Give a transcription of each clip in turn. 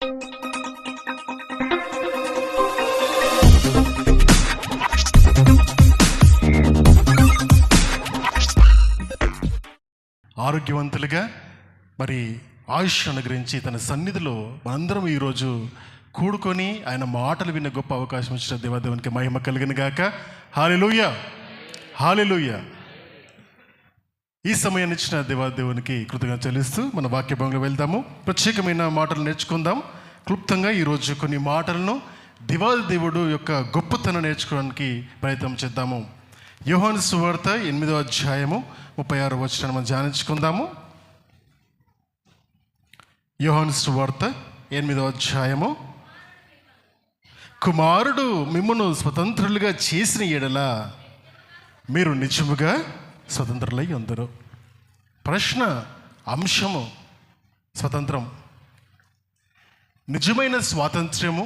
ఆరోగ్యవంతులుగా మరి ఆయుష్ అనుగ్రహించి తన సన్నిధిలో మనందరం ఈరోజు కూడుకొని ఆయన మాటలు విన్న గొప్ప అవకాశం ఇచ్చిన దేవాదేవునికి మహిమ కలిగిన గాక. హల్లెలూయా, హల్లెలూయా. ఈ సమయాన్ని ఇచ్చిన దేవాదేవునికి కృతజ్ఞతలు చెల్లిస్తూ మన వాక్య భాగంలో వెళ్దాము. ప్రత్యేకమైన మాటలు నేర్చుకుందాం. క్లుప్తంగా ఈరోజు కొన్ని మాటలను దేవాదేవుడు యొక్క గొప్పతనం నేర్చుకోవడానికి ప్రయత్నం చేద్దాము. యోహాను సువార్త 8వ అధ్యాయము 36వ వచనాన్ని మనం ధ్యానించుకుందాము. యోహాను సువార్త 8వ అధ్యాయము. కుమారుడు మిమ్మును స్వతంత్రులుగా చేసిన ఎడల మీరు నిజముగా స్వతంత్రులై ఉందరు. ప్రశ్న, అంశము స్వతంత్రం. నిజమైన స్వాతంత్ర్యము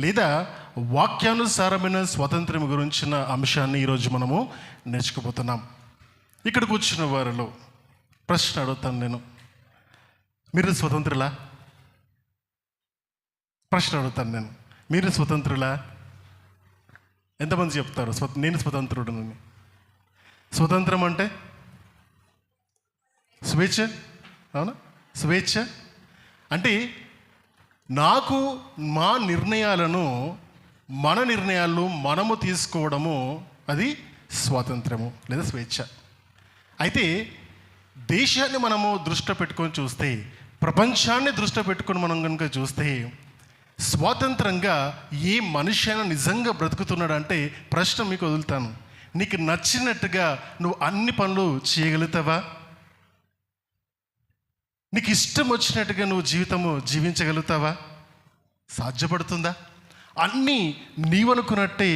లేదా వాక్యానుసారమైన స్వాతంత్ర్యం గురించిన అంశాన్ని ఈరోజు మనము నేర్చుకోబోతున్నాం. ఇక్కడ కూర్చున్న వారిలో ప్రశ్న అడుగుతాను నేను, మీరు స్వతంత్రులా? ప్రశ్న అడుగుతాను నేను, మీరు స్వతంత్రులా? ఎంతమంది చెప్తారు నేను స్వతంత్రుడని? స్వతంత్రం అంటే స్వేచ్ఛ, అవునా? స్వేచ్ఛ అంటే నాకు మా నిర్ణయాలను, మన నిర్ణయాలు మనము తీసుకోవడము, అది స్వాతంత్రము లేదా స్వేచ్ఛ. అయితే దేశాన్ని మనము దృష్టిలో పెట్టుకొని చూస్తే, ప్రపంచాన్ని దృష్టిలో పెట్టుకొని మనం కనుక చూస్తే, స్వాతంత్రంగా ఏ మనిషి అయినా నిజంగా బ్రతుకుతున్నాడు అంటే, ప్రశ్న మీకు వదులుతాను, నీకు నచ్చినట్టుగా నువ్వు అన్ని పనులు చేయగలుగుతావా? నీకు ఇష్టం వచ్చినట్టుగా నువ్వు జీవితము జీవించగలుగుతావా? సాధ్యపడుతుందా? అన్నీ నీవనుకున్నట్టే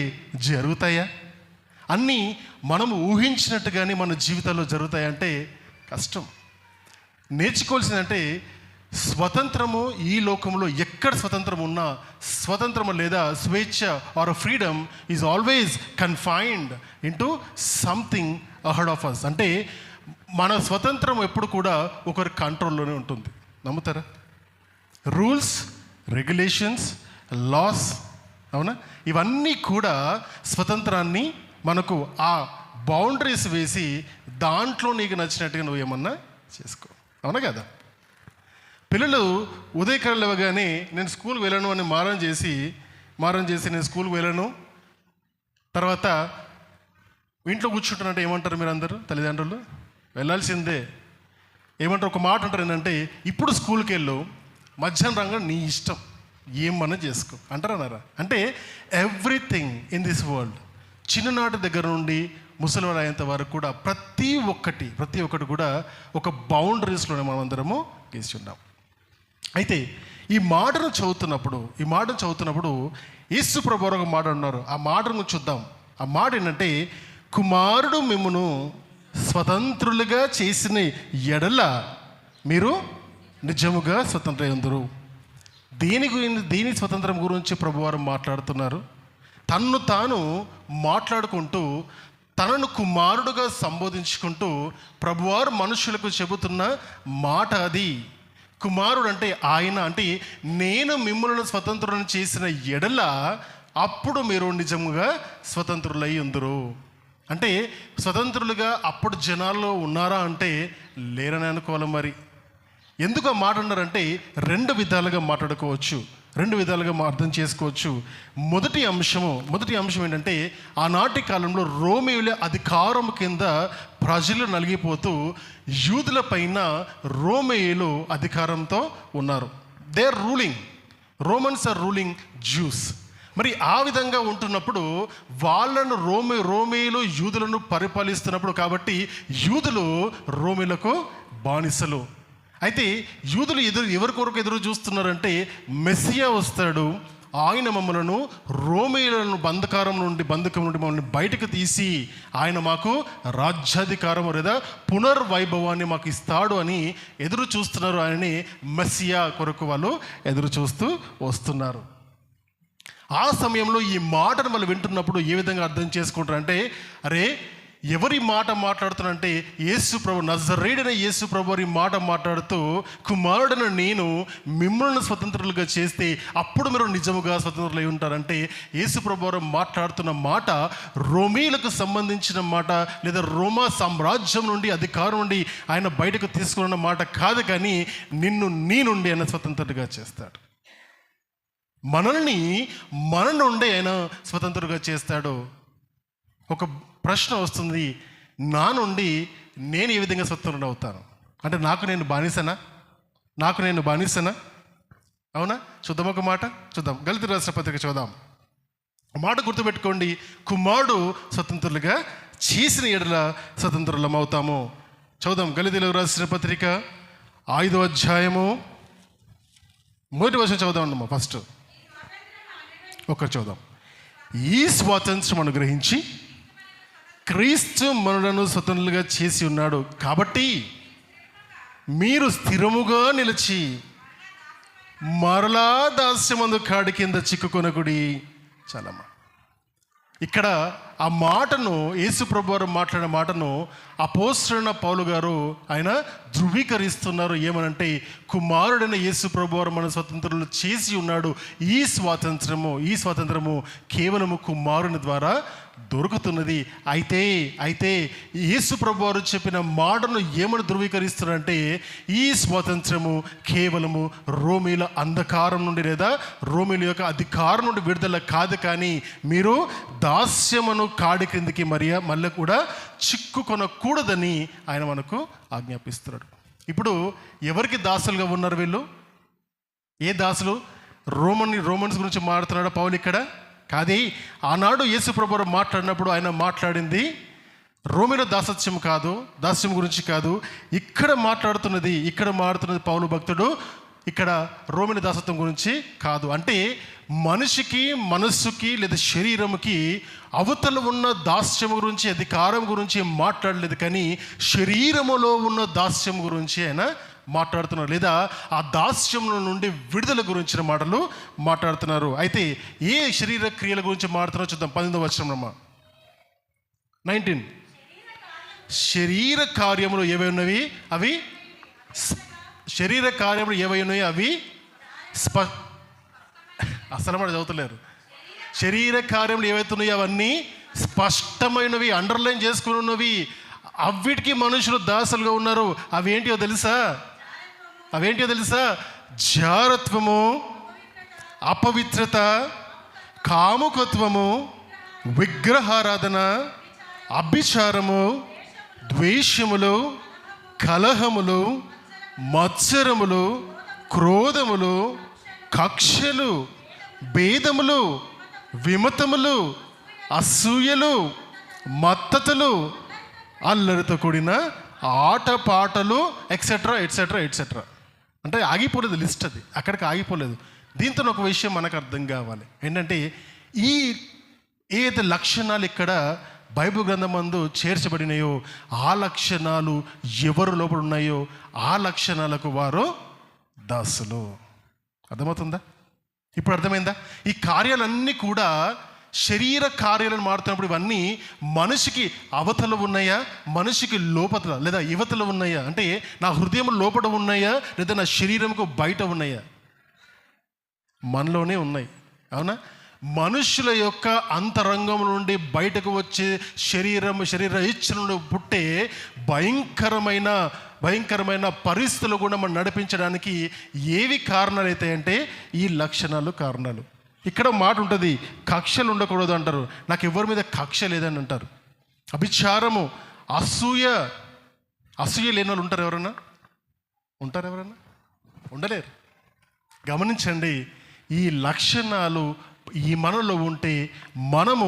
జరుగుతాయా? అన్నీ మనము ఊహించినట్టుగానే మన జీవితంలో జరుగుతాయంటే కష్టం. నేర్చుకోవాల్సిందంటే స్వతంత్రము ఈ లోకంలో ఎక్కడ స్వతంత్రం ఉన్నా, స్వతంత్రము లేదా స్వేచ్ఛ or freedom is always confined into something ahead of us. అంటే మన స్వతంత్రం ఎప్పుడు కూడా ఒకరి కంట్రోల్లోనే ఉంటుంది. నమ్ముతారా? రూల్స్, రెగ్యులేషన్స్, లాస్, అవునా, ఇవన్నీ కూడా స్వతంత్రాన్ని మనకు ఆ బౌండరీస్ వేసి దాంట్లో నీకు నచ్చినట్టుగా నువ్వు ఏమన్నా చేసుకో, అవునా కదా? పిల్లలు ఉదయకాలం లేవగానే నేను స్కూల్కి వెళ్ళను అని మారం చేసి నేను స్కూల్కి వెళ్ళను, తర్వాత ఇంట్లో కూర్చుంటానంటే ఏమంటారు మీరు అందరూ? తల్లిదండ్రులు వెళ్ళాల్సిందే. ఏమంటారు? ఒక మాట అంటారు ఏంటంటే, ఇప్పుడు స్కూల్కి వెళ్ళు, మధ్యాహ్నం రంగా నీ ఇష్టం, ఏమన్నా చేసుకో అంటారన్నారా? అంటే ఎవ్రీథింగ్ ఇన్ దిస్ వరల్డ్, చిన్ననాటి దగ్గర నుండి ముసలివాడు అయ్యేంత వరకు కూడా ప్రతి ఒక్కటి కూడా ఒక బౌండరీస్లోనే మనం అందరము గీసి ఉన్నాం. అయితే ఈ మాటను చదువుతున్నప్పుడు యేసు ప్రభువు ఒక మాట అన్నారు. ఆ మాటను చూద్దాం. ఆ మాట ఏంటంటే, కుమారుడు మిమ్మును స్వతంత్రులుగా చేసిన ఎడల మీరు నిజముగా స్వతంత్రులందరూ. దేని స్వతంత్రం గురించి ప్రభువారు మాట్లాడుతున్నారు? తన్ను తాను మాట్లాడుకుంటూ, తనను కుమారుడుగా సంబోధించుకుంటూ ప్రభువారు మనుషులకు చెబుతున్న మాట అది. కుమారుడు అంటే ఆయన, అంటే నేను మిమ్మల్ని స్వతంత్రులను చేసిన ఎడల అప్పుడు మీరు నిజంగా స్వతంత్రులై ఉందరు. అంటే స్వతంత్రులుగా అప్పుడు జనాల్లో ఉన్నారా అంటే లేరని అనుకోవాలి. మరి ఎందుకు ఆ మాట అన్నారంటే రెండు విధాలుగా మాట్లాడుకోవచ్చు, రెండు విధాలుగా అర్థం చేసుకోవచ్చు. మొదటి అంశం ఏంటంటే, ఆనాటి కాలంలో రోమీయుల అధికారం కింద ప్రజలు నలిగిపోతూ యూదుల పైన రోమీయులు అధికారంతో ఉన్నారు. They are ruling, Romans are ruling Jews. మరి ఆ విధంగా ఉంటున్నప్పుడు వాళ్ళను రోమీయులు యూదులను పరిపాలిస్తున్నప్పుడు, కాబట్టి యూదులు రోమీలకు బానిసలు. అయితే యూదులు ఎవరి కొరకు ఎదురు చూస్తున్నారంటే, మెస్సియా వస్తాడు, ఆయన మమ్మలను రోమీయులను బంధకం నుండి మమ్మల్ని బయటకు తీసి ఆయన మాకు రాజ్యాధికారం లేదా పునర్వైభవాన్ని మాకు ఇస్తాడు అని ఎదురు చూస్తున్నారు. ఆయనని మెస్సియా కొరకు వాళ్ళు ఎదురు చూస్తూ వస్తున్నారు. ఆ సమయంలో ఈ మాటను వాళ్ళు వింటున్నప్పుడు ఏ విధంగా అర్థం చేసుకుంటారంటే, అరే ఎవరి మాట మాట్లాడుతానంటే యేసు ప్రభు, నజరేయుడైన యేసు ప్రభు వారి మాట మాట్లాడుతూ, కుమారుడైన నేను మిమ్మల్ని స్వతంత్రులుగా చేస్తే అప్పుడు మీరు నిజముగా స్వతంత్రులై ఉంటారంటే, యేసు ప్రభు వారు మాట్లాడుతున్న మాట రోమీలకు సంబంధించిన మాట, లేదా రోమా సామ్రాజ్యం నుండి, అధికారం నుండి ఆయన బయటకు తీసుకున్న మాట కాదు, కానీ నిన్ను నీ నుండి ఆయన స్వతంత్రులుగా చేస్తాడు. మనల్ని మన నుండి ఆయన స్వతంత్రులుగా చేస్తాడు. ఒక ప్రశ్న వస్తుంది, నా నుండి నేను ఏ విధంగా స్వతంత్రుడు అవుతాను? అంటే నాకు నేను బానిసనా? అవునా? చూద్దాం, ఒక మాట చూద్దాం. గలతీయులకు రాసిన పత్రిక చూద్దాం. మాట గుర్తుపెట్టుకోండి, కుమారుడు స్వతంత్రులుగా చేసిన ఎడల స్వతంత్రులం అవుతాము. చూద్దాం, గలతీయులకు రాసిన పత్రిక 5వ అధ్యాయము 1వ వచనం చదువుదాం అన్నమా. ఫస్ట్ ఒకటి చూద్దాం. ఈ స్వాతంత్రం అనుగ్రహించి క్రీస్తు మనలను స్వతంత్రులుగా చేసి ఉన్నాడు, కాబట్టి మీరు స్థిరముగా నిలిచి మరలా దాస్యమందు కాడి కింద చిక్కుకొనకుడి. చాలమ్మా. ఇక్కడ ఆ మాటను, యేసు ప్రభు వారు మాట్లాడిన మాటను అపోస్తలుడైన పౌలు గారు ఆయన ధృవీకరిస్తున్నారు. ఏమనంటే, కుమారుడైన యేసు ప్రభు వారు మన స్వతంత్రులు చేసి ఉన్నాడు. ఈ స్వాతంత్రము కేవలము కుమారుని ద్వారా దొరుకుతున్నది. అయితే యేసు ప్రభు వారు చెప్పిన మాటను ఏమని ధృవీకరిస్తున్నారంటే, ఈ స్వాతంత్రము కేవలము రోమీల అంధకారం నుండి, లేదా రోమీల యొక్క అధికారం నుండి విడుదల కాదు, కానీ మీరు దాస్యమును కాడి క్రిందికి మళ్ళీ కూడా చిక్కుకొనకూడదని ఆయన మనకు ఆజ్ఞాపిస్తున్నాడు. ఇప్పుడు ఎవరికి దాసులుగా ఉన్నారు వీళ్ళు? ఏ దాసులు? రోమన్స్ గురించి మాట్లాడుతున్నాడు పౌలు ఇక్కడ? కాదే. ఆనాడు యేసు ప్రభువు మాట్లాడినప్పుడు ఆయన మాట్లాడింది రోమిల దాసత్యం కాదు, దాస్యం గురించి కాదు. ఇక్కడ మాట్లాడుతున్నది పౌలు భక్తుడు ఇక్కడ రోమిల దాసత్వం గురించి కాదు. అంటే మనిషికి, మనస్సుకి లేదా శరీరముకి అవతల ఉన్న దాస్యం గురించి, అధికారం గురించి మాట్లాడలేదు, కానీ శరీరములో ఉన్న దాస్యం గురించి ఆయన మాట్లాడుతున్నారు, లేదా ఆ దాస్యం నుండి విడుదల గురించిన మాటలు మాట్లాడుతున్నారు. అయితే ఏ శరీర క్రియల గురించి మాట్లాడుతున్నారో చూద్దాం. 18వ వచనం 19. శరీర కార్యములు ఏవై ఉన్నవి అవి అసలు మాట చదువుతలేరు. శరీర కార్యములు ఏవైతే ఉన్నాయో అవన్నీ స్పష్టమైనవి, అండర్లైన్ చేసుకుని ఉన్నవి. అవిటికి మనుషులు దాసులుగా ఉన్నారు. అవేంటియో తెలుసా? జారత్వము, అపవిత్రత, కాముకత్వము, విగ్రహారాధన, అభిచారము, ద్వేషములు, కలహములు, మత్సరములు, క్రోధములు, కక్షలు, భేదములు, విమతములు, అసూయలు, మత్తతులు, అల్లరితో కూడిన ఆటపాటలు, ఎక్సెట్రా ఎట్సెట్రా ఎట్సెట్రా. అంటే ఆగిపోలేదు లిస్ట్, అది అక్కడికి ఆగిపోలేదు. దీంతో ఒక విషయం మనకు అర్థం కావాలి. ఏంటంటే, ఈ ఏదైతే లక్షణాలు ఇక్కడ బైబిల్ గ్రంథమందు చేర్చబడినాయో, ఆ లక్షణాలు ఎవరు లోపల ఉన్నాయో ఆ లక్షణాలకు వారు దాసులు. అర్థమవుతుందా? ఇప్పుడు అర్థమైందా? ఈ కార్యాలన్నీ కూడా శరీర కార్యాలను మారుతున్నప్పుడు ఇవన్నీ మనిషికి అవతల ఉన్నాయా, మనిషికి లోపల లేదా యువతలు ఉన్నాయా? అంటే నా హృదయం లోపల ఉన్నాయా, లేదా నా శరీరంకు బయట ఉన్నాయా? మనలోనే ఉన్నాయి. అవునా? మనుషుల యొక్క అంతరంగం నుండి బయటకు వచ్చే శరీర ఇచ్చ నుండి పుట్టే భయంకరమైన పరిస్థితులు కూడా మనం నడిపించడానికి ఏవి కారణాలు అవుతాయంటే ఈ లక్షణాలు కారణాలు. ఇక్కడ మాట ఉంటుంది, కక్షలు ఉండకూడదు అంటారు. నాకు ఎవరి మీద కక్ష లేదని అంటారు. అభిచారము, అసూయ లేని వాళ్ళు ఉంటారు ఎవరన్నా? ఉండలేరు. గమనించండి, ఈ లక్షణాలు ఈ మనలో ఉంటే మనము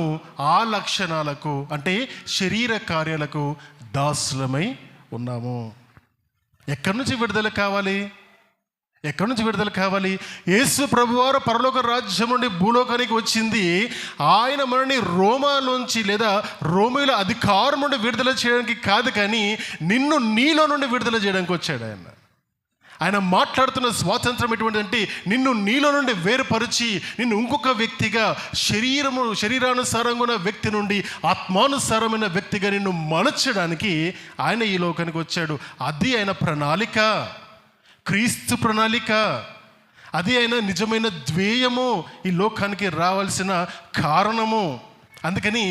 ఆ లక్షణాలకు, అంటే శరీర కార్యాలకు దాసులమై ఉన్నాము. ఎక్కడి నుంచి విడుదల కావాలి? యేసు ప్రభువారు పరలోక రాజ్యం నుండి భూలోకానికి వచ్చింది ఆయన మనని రోమా నుంచి లేదా రోమీల అధికారం నుండి విడుదల చేయడానికి కాదు, కానీ నిన్ను నీలో నుండి విడుదల చేయడానికి వచ్చాడు ఆయన. ఆయన మాట్లాడుతున్న స్వాతంత్రం ఎటువంటిదంటే నిన్ను నీలో నుండి వేరుపరిచి నిన్ను ఇంకొక వ్యక్తిగా శరీరానుసారంగా ఉన్న వ్యక్తి నుండి ఆత్మానుసారమైన వ్యక్తిగా నిన్ను మలచడానికి ఆయన ఈ లోకానికి వచ్చాడు. అది ఆయన ప్రణాళిక, క్రీస్తు ప్రణాళిక. అది ఆయన నిజమైన ధ్యేయము, ఈ లోకానికి రావాల్సిన కారణము. అందుకని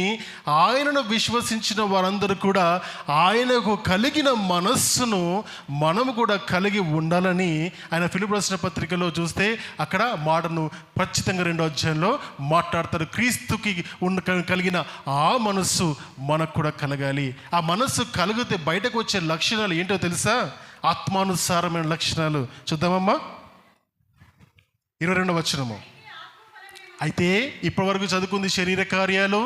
ఆయనను విశ్వసించిన వారందరూ కూడా ఆయనకు కలిగిన మనస్సును మనము కూడా కలిగి ఉండాలని ఆయన ఫిలిప్పీయులకు రాసిన పత్రికలో చూస్తే అక్కడ మాటను ఖచ్చితంగా 2వ అధ్యాయంలో మాట్లాడతారు. క్రీస్తుకి కలిగిన ఆ మనస్సు మనకు కూడా కలగాలి. ఆ మనస్సు కలిగితే బయటకు వచ్చే లక్షణాలు ఏంటో తెలుసా? ఆత్మానుసారమైన లక్షణాలు. చూద్దామమ్మా, 22వ వచనము. అయితే ఇప్పటివరకు చదువుకుంది శరీర కార్యాలు.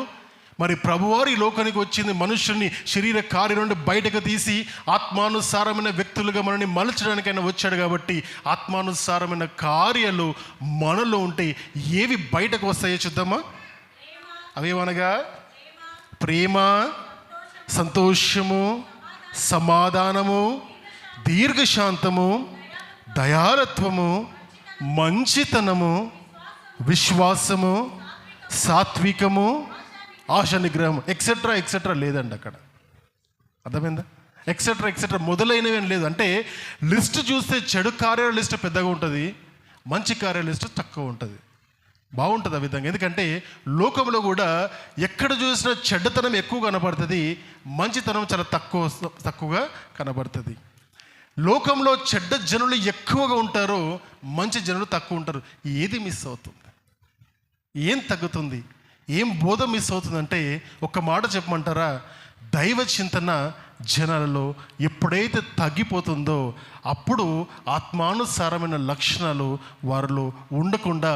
మరి ప్రభువారు ఈ లోకానికి వచ్చింది మనుషుల్ని శరీర కార్యం నుండి బయటకు తీసి ఆత్మానుసారమైన వ్యక్తులుగా మనల్ని మలచడానికి ఆయన వచ్చాడు. కాబట్టి ఆత్మానుసారమైన కార్యాలు మనలో ఉంటే ఏవి బయటకు వస్తాయో చూద్దామా. అవేమనగా ప్రేమ, సంతోషము, సమాధానము, దీర్ఘశాంతము, దయాళత్వము, మంచితనము, విశ్వాసము, సాత్వికము, ఆశ నిగ్రహం, ఎక్సెట్రా లేదండి అక్కడ. అర్థమైందా? ఎక్సెట్రా మొదలైనవి ఏం లేదు. అంటే లిస్ట్ చూస్తే చెడు కార్యాల లిస్ట్ పెద్దగా ఉంటుంది, మంచి కార్యాల లిస్ట్ తక్కువ ఉంటుంది. బాగుంటుంది ఆ విధంగా. ఎందుకంటే లోకంలో కూడా ఎక్కడ చూసినా చెడ్డతనం ఎక్కువ కనబడుతుంది, మంచితనం చాలా తక్కువగా కనబడుతుంది. లోకంలో చెడ్డ జనులు ఎక్కువగా ఉంటారు, మంచి జనులు తక్కువ ఉంటారు. ఏది మిస్ అవుతుంది? ఏం తగ్గుతుంది? ఏం బోధ మిస్ అవుతుందంటే ఒక మాట చెప్పమంటారా? దైవ చింతన జనాలలో ఎప్పుడైతే తగ్గిపోతుందో అప్పుడు ఆత్మానుసారమైన లక్షణాలు వారిలో ఉండకుండా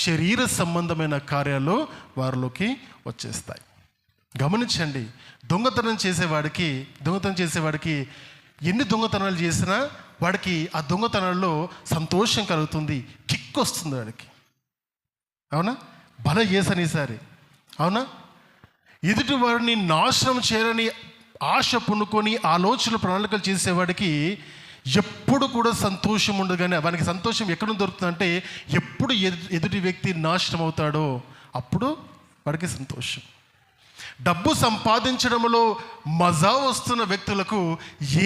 శరీర సంబంధమైన కార్యాలు వారిలోకి వచ్చేస్తాయి. గమనించండి, దొంగతనం చేసేవాడికి ఎన్ని దొంగతనాలు చేసినా వాడికి ఆ దొంగతనాల్లో సంతోషం కలుగుతుంది, కిక్ వస్తుంది వాడికి. అవునా? భలే చేశాను ఈసారి. అవునా? ఎదుటి వారిని నాశనం చేయాలని ఆశ పునుకొని ఆలోచన ప్రణాళికలు చేసేవాడికి ఎప్పుడు కూడా సంతోషం ఉండదు. కానీ వానికి సంతోషం ఎక్కడ దొరుకుతుందంటే ఎప్పుడు ఎదుటి వ్యక్తి నాశనం అవుతాడో అప్పుడు వాడికి సంతోషం. డబ్బు సంపాదించడంలో మజా వస్తున్న వ్యక్తులకు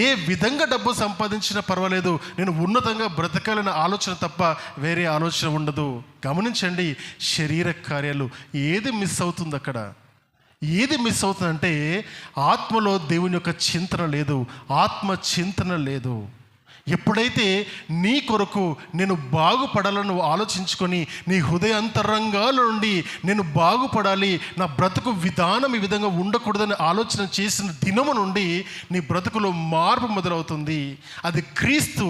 ఏ విధంగా డబ్బు సంపాదించినా పర్వాలేదు, నేను ఉన్నతంగా బ్రతకాలనే ఆలోచన తప్ప వేరే ఆలోచన ఉండదు. గమనించండి, శరీర కార్యాలు ఏది మిస్ అవుతుంది అక్కడ? ఏది మిస్ అవుతుందంటే ఆత్మలో దేవుని యొక్క చింతన లేదు, ఆత్మ చింతన లేదు. ఎప్పుడైతే నీ కొరకు నేను బాగుపడాలని ఆలోచించుకొని నీ హృదయాంతరంగాల నుండి నేను బాగుపడాలి, నా బ్రతుకు విధానం ఈ విధంగా ఉండకూడదని ఆలోచన చేసిన దినము నుండి నీ బ్రతుకులో మార్పు మొదలవుతుంది. అది క్రీస్తు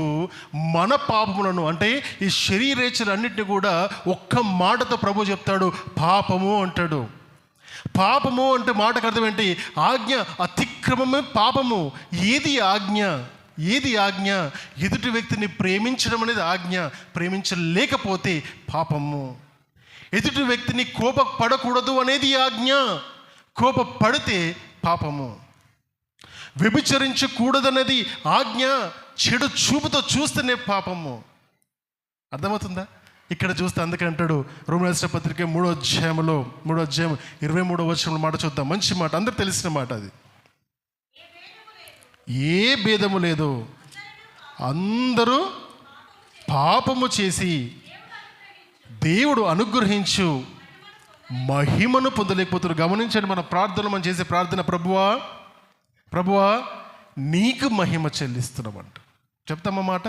మన పాపములను, అంటే ఈ శరీరేచ్ఛలన్నింటినీ కూడా ఒక్క మాటతో ప్రభు చెప్తాడు, పాపము అంటాడు. పాపము అంటే మాటకు అర్థం ఏంటి? ఆజ్ఞ అతిక్రమమే పాపము. ఏది ఆజ్ఞ? ఎదుటి వ్యక్తిని ప్రేమించడం అనేది ఆజ్ఞ. ప్రేమించలేకపోతే పాపము. ఎదుటి వ్యక్తిని కోపపడకూడదు అనేది ఆజ్ఞ. కోపపడితే పాపము. వ్యభిచరించకూడదనేది ఆజ్ఞ. చెడు చూపుతో చూస్తేనే పాపము. అర్థమవుతుందా? ఇక్కడ చూస్తే అందుకే అంటాడు రోమీయులకు రాసిన పత్రిక 3వ అధ్యాయం 23వ వచనంలో మాట చూద్దాం. మంచి మాట, అందరికి తెలిసిన మాట. అది ఏ భేదము లేదు, అందరూ పాపము చేసి దేవుడు అనుగ్రహించు మహిమను పొందలేకపోతున్నారు. గమనించండి, మన ప్రార్థనలు మనం చేసే ప్రార్థన, ప్రభువా నీకు మహిమ చెల్లిస్తున్నామంట. చెప్తామన్నమాట,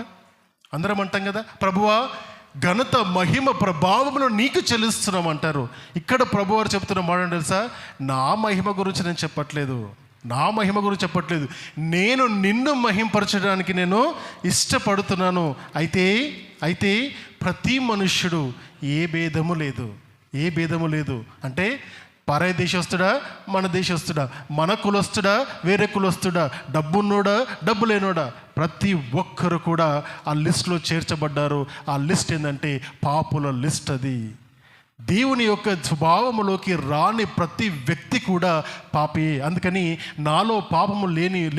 అందరం అంటాం కదా, ప్రభువా ఘనత మహిమ ప్రభావమును నీకు చెల్లిస్తున్నామంటారు. ఇక్కడ ప్రభువారు చెప్తున్న మాట తెలుసా? నా మహిమ గురించి నేను చెప్పట్లేదు, నేను నిన్ను మహింపరచడానికి నేను ఇష్టపడుతున్నాను. అయితే ప్రతి మనుష్యుడు ఏ భేదము లేదు అంటే పరాయి దేశస్తుడా, మన దేశస్తుడా, మన కులస్తుడా, వేరే కులస్తుడా, డబ్బున్నోడా, డబ్బు లేనోడా, ప్రతి ఒక్కరు కూడా ఆ లిస్టులో చేర్చబడ్డారు. ఆ లిస్ట్ ఏంటంటే పాపుల లిస్ట్. అది దేవుని యొక్క స్వభావములోకి రాని ప్రతి వ్యక్తి కూడా పాపి. అందుకని నాలో పాపము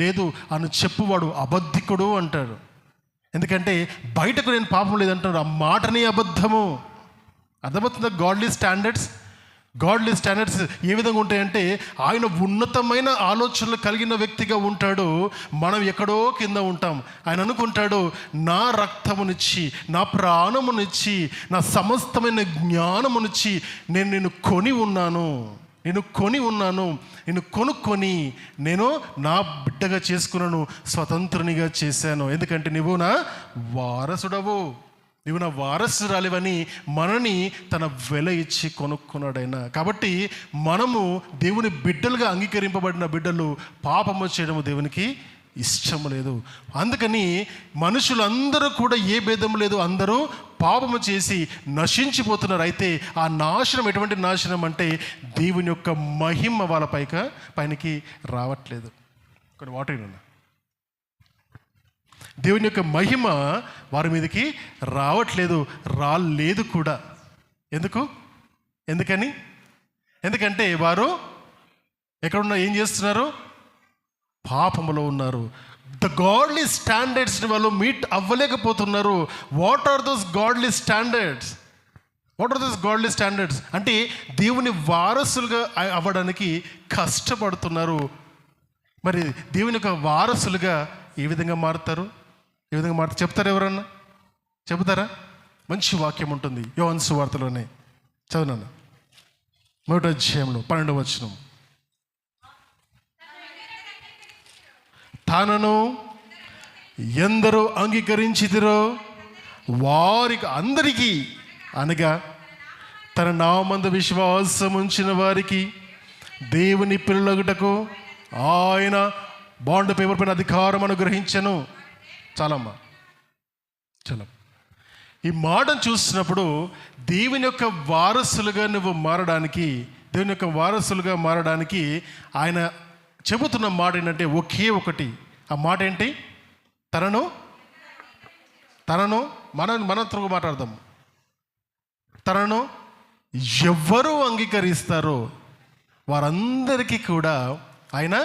లేదు అని చెప్పువాడు అబద్ధికుడు అంటాడు. ఎందుకంటే బయటకు నేను పాపం లేదంటున్నారు, ఆ మాటనే అబద్ధము. అర్థమవుతుందా? గాడ్లీ స్టాండర్డ్స్ ఏ విధంగా ఉంటాయంటే, ఆయన ఉన్నతమైన ఆలోచనలు కలిగిన వ్యక్తిగా ఉంటాడు, మనం ఎక్కడో కింద ఉంటాం. ఆయన అనుకుంటాడు, నా రక్తమునిచ్చి, నా ప్రాణమునిచ్చి, నా సమస్తమైన జ్ఞానమునిచ్చి నిన్ను కొని ఉన్నాను, నిన్ను కొనుక్కొని నేను నా బిడ్డగా చేసుకున్నాను, స్వతంత్రునిగా చేశాను. ఎందుకంటే నువ్వు నా వారసుడవు, నువ్వు నా వారసురాలివని మనని తన వెల ఇచ్చి కొనుక్కున్నాడైనా. కాబట్టి మనము దేవుని బిడ్డలుగా అంగీకరింపబడిన బిడ్డలు పాపము చేయడము దేవునికి ఇష్టము లేదు. అందుకని మనుషులందరూ కూడా ఏ భేదము లేదు, అందరూ పాపము చేసి నశించిపోతున్నారు. అయితే ఆ నాశనం ఎటువంటి నాశనం అంటే దేవుని యొక్క మహిమ వాళ్ళ పైనకి రావట్లేదు. కొన్ని వాటర్ దేవుని యొక్క మహిమ వారి మీదకి రాలేదు కూడా. ఎందుకంటే వారు ఎక్కడున్నా ఏం చేస్తున్నారు? పాపములో ఉన్నారు. ద గాడ్లీ స్టాండర్డ్స్ని వాళ్ళు మీట్ అవ్వలేకపోతున్నారు. What are those godly standards అంటే దేవుని వారసులుగా అవ్వడానికి కష్టపడుతున్నారు. మరి దేవుని యొక్క వారసులుగా ఏ విధంగా మారుతారు? చెప్తారు? ఎవరన్నా చెబుతారా? మంచి వాక్యం ఉంటుంది యోహాను సువార్తలోనే, చదువునన్నా 1వ అధ్యాయంలో 12వ వచనం. తనను ఎందరో అంగీకరించితిరో వారికి అందరికీ, అనగా తన నామందు విశ్వాసం ఉంచిన వారికి దేవుని పిల్లలగుటకు ఆయన బాండ్ పేపర్ పైన అధికారం అనుగ్రహించను. చాలమ్మా. ఈ మాటను చూసినప్పుడు దేవుని యొక్క వారసులుగా మారడానికి ఆయన చెబుతున్న మాట ఏంటంటే ఒకే ఒకటి. ఆ మాట ఏంటి? తనను మనతో మాట్లాడదాము. తనను ఎవరు అంగీకరిస్తారో వారందరికీ కూడా ఆయన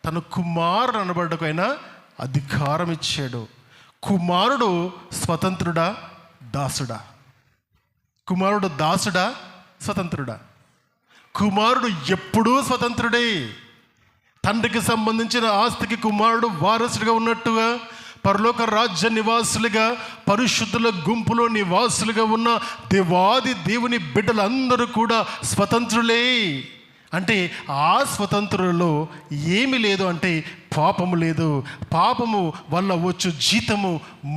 తన కుమారుడు అనబడ్డకు ఆయన అధికారం ఇచ్చాడు. కుమారుడు స్వతంత్రుడా, దాసుడా? కుమారుడు దాసుడా, స్వతంత్రుడా? కుమారుడు ఎప్పుడూ స్వతంత్రుడే. తండ్రికి సంబంధించిన ఆస్తికి కుమారుడు వారసుడిగా ఉన్నట్టుగా, పరలోక రాజ్య నివాసులుగా, పరిశుద్ధుల గుంపులో నివాసులుగా ఉన్న దేవాది దేవుని బిడ్డలందరూ కూడా స్వతంత్రులే. అంటే ఆ స్వతంత్రులలో ఏమి లేదు అంటే పాపము లేదు. పాపము వల్ల వచ్చు జీతము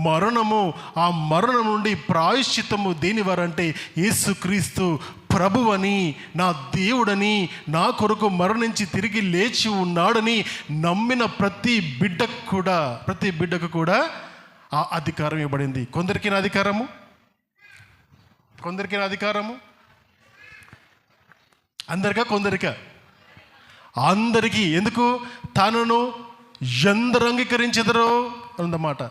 మరణము. ఆ మరణం నుండి ప్రాయశ్చిత్తము దేని వారంటే యేసుక్రీస్తు ప్రభువని, నా దేవుడని, నా కొరకు మరణించి తిరిగి లేచి ఉన్నాడని నమ్మిన ప్రతి బిడ్డకు కూడా ఆ అధికారం ఇవ్వబడింది. కొందరికైనా అధికారము కొందరికా? అందరికీ. ఎందుకు? తనను ఎందరు అంగీకరించెదరో అన్నమాట.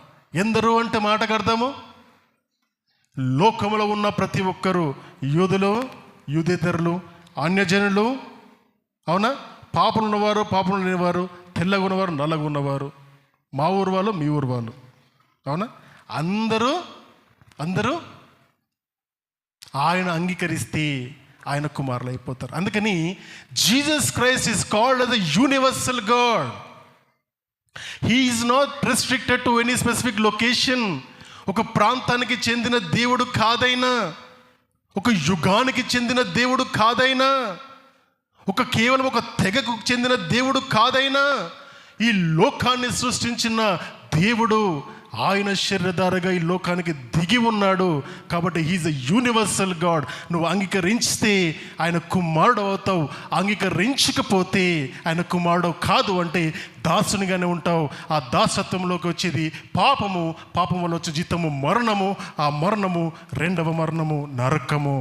ఎందరు అంటే మాటకు అర్థము లోకములో ఉన్న ప్రతి ఒక్కరూ, యూదులు, యూదేతరులు, అన్యజనులు, అవునా? పాపలు ఉన్నవారు, పాపలు లేనివారు, తెల్లగా ఉన్నవారు, నల్లగా ఉన్నవారు, మా ఊరు వాళ్ళు, మీ ఊరు వాళ్ళు, అవునా? అందరూ ఆయన అంగీకరిస్తే ఆయన కుమారులు అయిపోతారు. అందుకని Jesus Christ is called as a universal God. He is not restricted to any specific location. ఒక ప్రాంతానికి చెందిన దేవుడు కాదైనా, ఒక యుగానికి చెందిన దేవుడు కాదైనా, కేవలం ఒక తెగకు చెందిన దేవుడు కాదైనా, ఈ లోకాన్ని సృష్టించిన దేవుడు ఆయన శరీరధారగా ఈ లోకానికి దిగి ఉన్నాడు. కాబట్టి హీఈస్ ఎ యూనివర్సల్ గాడ్. నువ్వు అంగీకరిస్తే ఆయన కుమారుడు అవుతావు, అంగీకరించకపోతే ఆయన కుమారుడు కాదు అంటే దాసునిగానే ఉంటావు. ఆ దాసత్వంలోకి వచ్చేది పాపము వల్ల వచ్చే జీతము మరణము. ఆ మరణము రెండవ మరణము నరకము.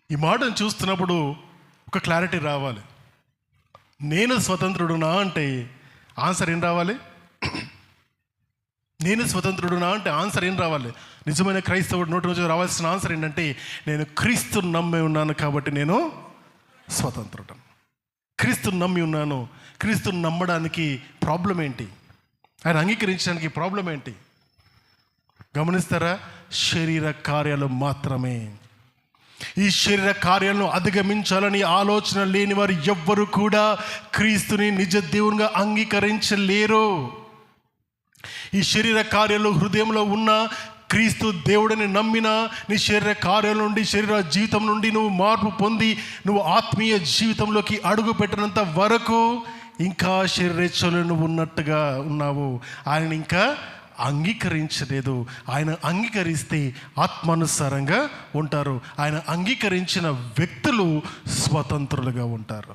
ఈ మాటను చూస్తున్నప్పుడు ఒక క్లారిటీ రావాలి. నేను స్వతంత్రుడునా అంటే ఆన్సర్ ఏం రావాలి? నేను స్వతంత్రుడునా అంటే ఆన్సర్ ఏం రావాలి? నిజమైన క్రైస్తవుడు నోటి నుంచి రావాల్సిన ఆన్సర్ ఏంటంటే నేను క్రీస్తుని నమ్మి ఉన్నాను కాబట్టి నేను స్వతంత్రుడు. క్రీస్తుని నమ్మి ఉన్నాను. క్రీస్తుని నమ్మడానికి ప్రాబ్లం ఏంటి? ఆయన అంగీకరించడానికి ప్రాబ్లం ఏంటి? గమనిస్తారా? శరీర కార్యాలు మాత్రమే. ఈ శరీర కార్యాలను అధిగమించాలని ఆలోచన లేని వారు ఎవ్వరు కూడా క్రీస్తుని నిజ దేవునిగా అంగీకరించలేరు. ఈ శరీర కార్యాలు హృదయంలో ఉన్న క్రీస్తు దేవుడిని నమ్మిన నీ శరీర కార్యాల నుండి, శరీర జీవితం నుండి నువ్వు మార్పు పొంది నువ్వు ఆత్మీయ జీవితంలోకి అడుగు పెట్టినంత వరకు ఇంకా శరీరేచ్ఛలో నువ్వు ఉన్నట్టుగా ఉన్నావు. ఆయన ఇంకా అంగీకరించలేదు. ఆయన అంగీకరిస్తే ఆత్మానుసారంగా ఉంటారు. ఆయన అంగీకరించిన వ్యక్తులు స్వతంత్రులుగా ఉంటారు.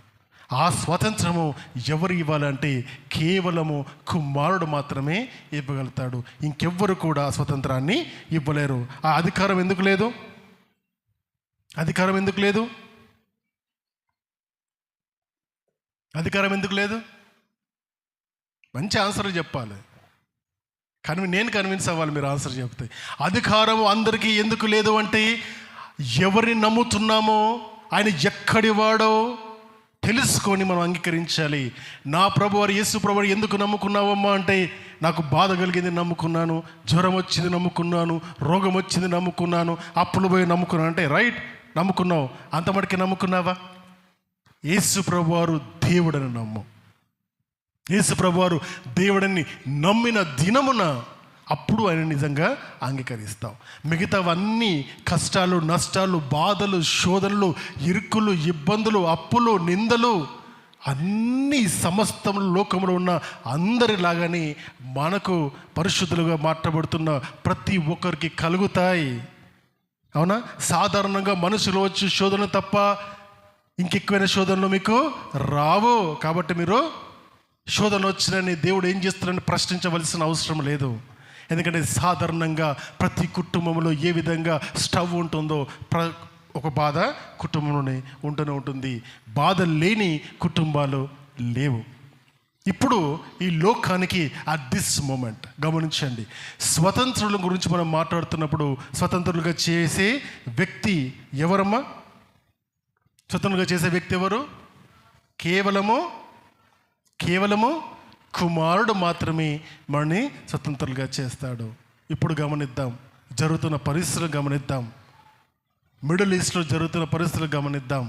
ఆ స్వాతంత్రము ఎవరు ఇవ్వాలంటే కేవలము కుమారుడు మాత్రమే ఇవ్వగలుగుతాడు. ఇంకెవ్వరు కూడా ఆ స్వతంత్రాన్ని ఇవ్వలేరు. ఆ అధికారం ఎందుకు లేదు? అధికారం ఎందుకు లేదు? అధికారం ఎందుకు లేదు? మంచి ఆన్సర్ చెప్పాలి. నేను కన్విన్స్ అవ్వాలి మీరు ఆన్సర్ చెప్తే. అధికారం అందరికీ ఎందుకు లేదు అంటే, ఎవరిని నమ్ముతున్నామో ఆయన ఎక్కడి వాడో తెలుసుకొని మనం అంగీకరించాలి. నా ప్రభు వారు యేసు ప్రభు ఎందుకు నమ్ముకున్నావమ్మా అంటే, నాకు బాధ కలిగింది నమ్ముకున్నాను, జ్వరం వచ్చింది నమ్ముకున్నాను, రోగం వచ్చింది నమ్ముకున్నాను, అప్పులు పోయి నమ్ముకున్నాను అంటే రైట్, నమ్ముకున్నావు. అంత మటుకే నమ్ముకున్నావా? యేసు ప్రభు వారు దేవుడని నమ్ము. యేసు ప్రభు వారు దేవుడిని నమ్మిన దినమున అప్పుడు ఆయన నిజంగా అంగీకరిస్తాం. మిగతావన్నీ కష్టాలు, నష్టాలు, బాధలు, శోధనలు, ఇరుకులు, ఇబ్బందులు, అప్పులు, నిందలు అన్నీ సమస్తం లోకంలో ఉన్న అందరిలాగానే మనకు పరిశుద్ధులుగా మాట్లాడుతున్న ప్రతి ఒక్కరికి కలుగుతాయి. అవునా? సాధారణంగా మనుషులు వచ్చి శోధన తప్ప ఇంకెక్కువైన శోధనలు మీకు రావు. కాబట్టి మీరు శోధన వచ్చినని దేవుడు ఏం చేస్తున్నారని ప్రశ్నించవలసిన అవసరం లేదు. ఎందుకంటే సాధారణంగా ప్రతి కుటుంబంలో ఏ విధంగా స్టవ్ ఉంటుందో ఒక బాధ కుటుంబంలోనే ఉంటూనే ఉంటుంది. బాధ లేని కుటుంబాలు లేవు. ఇప్పుడు ఈ లోకానికి అట్ దిస్ మూమెంట్ గమనించండి, స్వతంత్రుల గురించి మనం మాట్లాడుతున్నప్పుడు స్వతంత్రులుగా చేసే వ్యక్తి ఎవరమ్మా? స్వతంత్రులుగా చేసే వ్యక్తి ఎవరు? కేవలము కుమారుడు మాత్రమే మనని స్వతంత్రులుగా చేస్తాడు. ఇప్పుడు గమనిద్దాం, జరుగుతున్న పరిస్థితులు గమనిద్దాం. మిడిల్ ఈస్ట్లో జరుగుతున్న పరిస్థితులు గమనిద్దాం.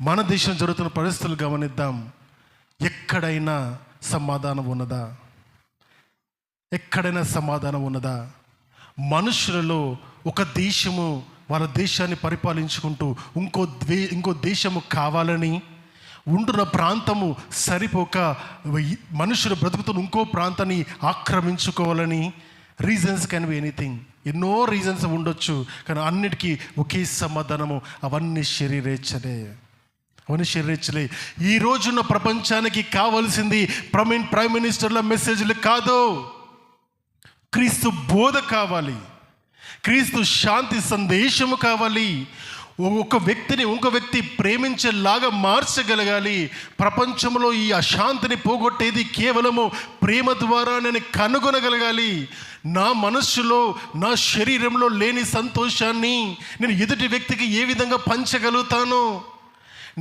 మన దేశం జరుగుతున్న పరిస్థితులు గమనిద్దాం. ఎక్కడైనా సమాధానం ఉన్నదా? ఎక్కడైనా సమాధానం ఉన్నదా? మనుషులలో ఒక దేశము వాళ్ళ దేశాన్ని పరిపాలించుకుంటూ ఇంకో దేశము కావాలని, ఉంటున్న ప్రాంతము సరిపోక మనుషులు బ్రతుకుతున్న ఇంకో ప్రాంతాన్ని ఆక్రమించుకోవాలని, రీజన్స్ కెన్ బి ఎనీథింగ్, ఎన్నో రీజన్స్ ఉండొచ్చు. కానీ అన్నిటికీ ఒకే సమాధానము, అవన్నీ శరీరేచ్ఛలే. ఈ రోజున్న ప్రపంచానికి కావాల్సింది ప్రైమ్ మినిస్టర్ల మెసేజ్లు కాదు, క్రీస్తు బోధ కావాలి, క్రీస్తు శాంతి సందేశము కావాలి. ఒక వ్యక్తిని ఇంకో వ్యక్తి ప్రేమించేలాగా మార్చగలగాలి. ప్రపంచంలో ఈ అశాంతిని పోగొట్టేది కేవలము ప్రేమ ద్వారా నేను కనుగొనగలగాలి. నా మనస్సులో, నా శరీరంలో లేని సంతోషాన్ని నేను ఎదుటి వ్యక్తికి ఏ విధంగా పంచగలుగుతాను?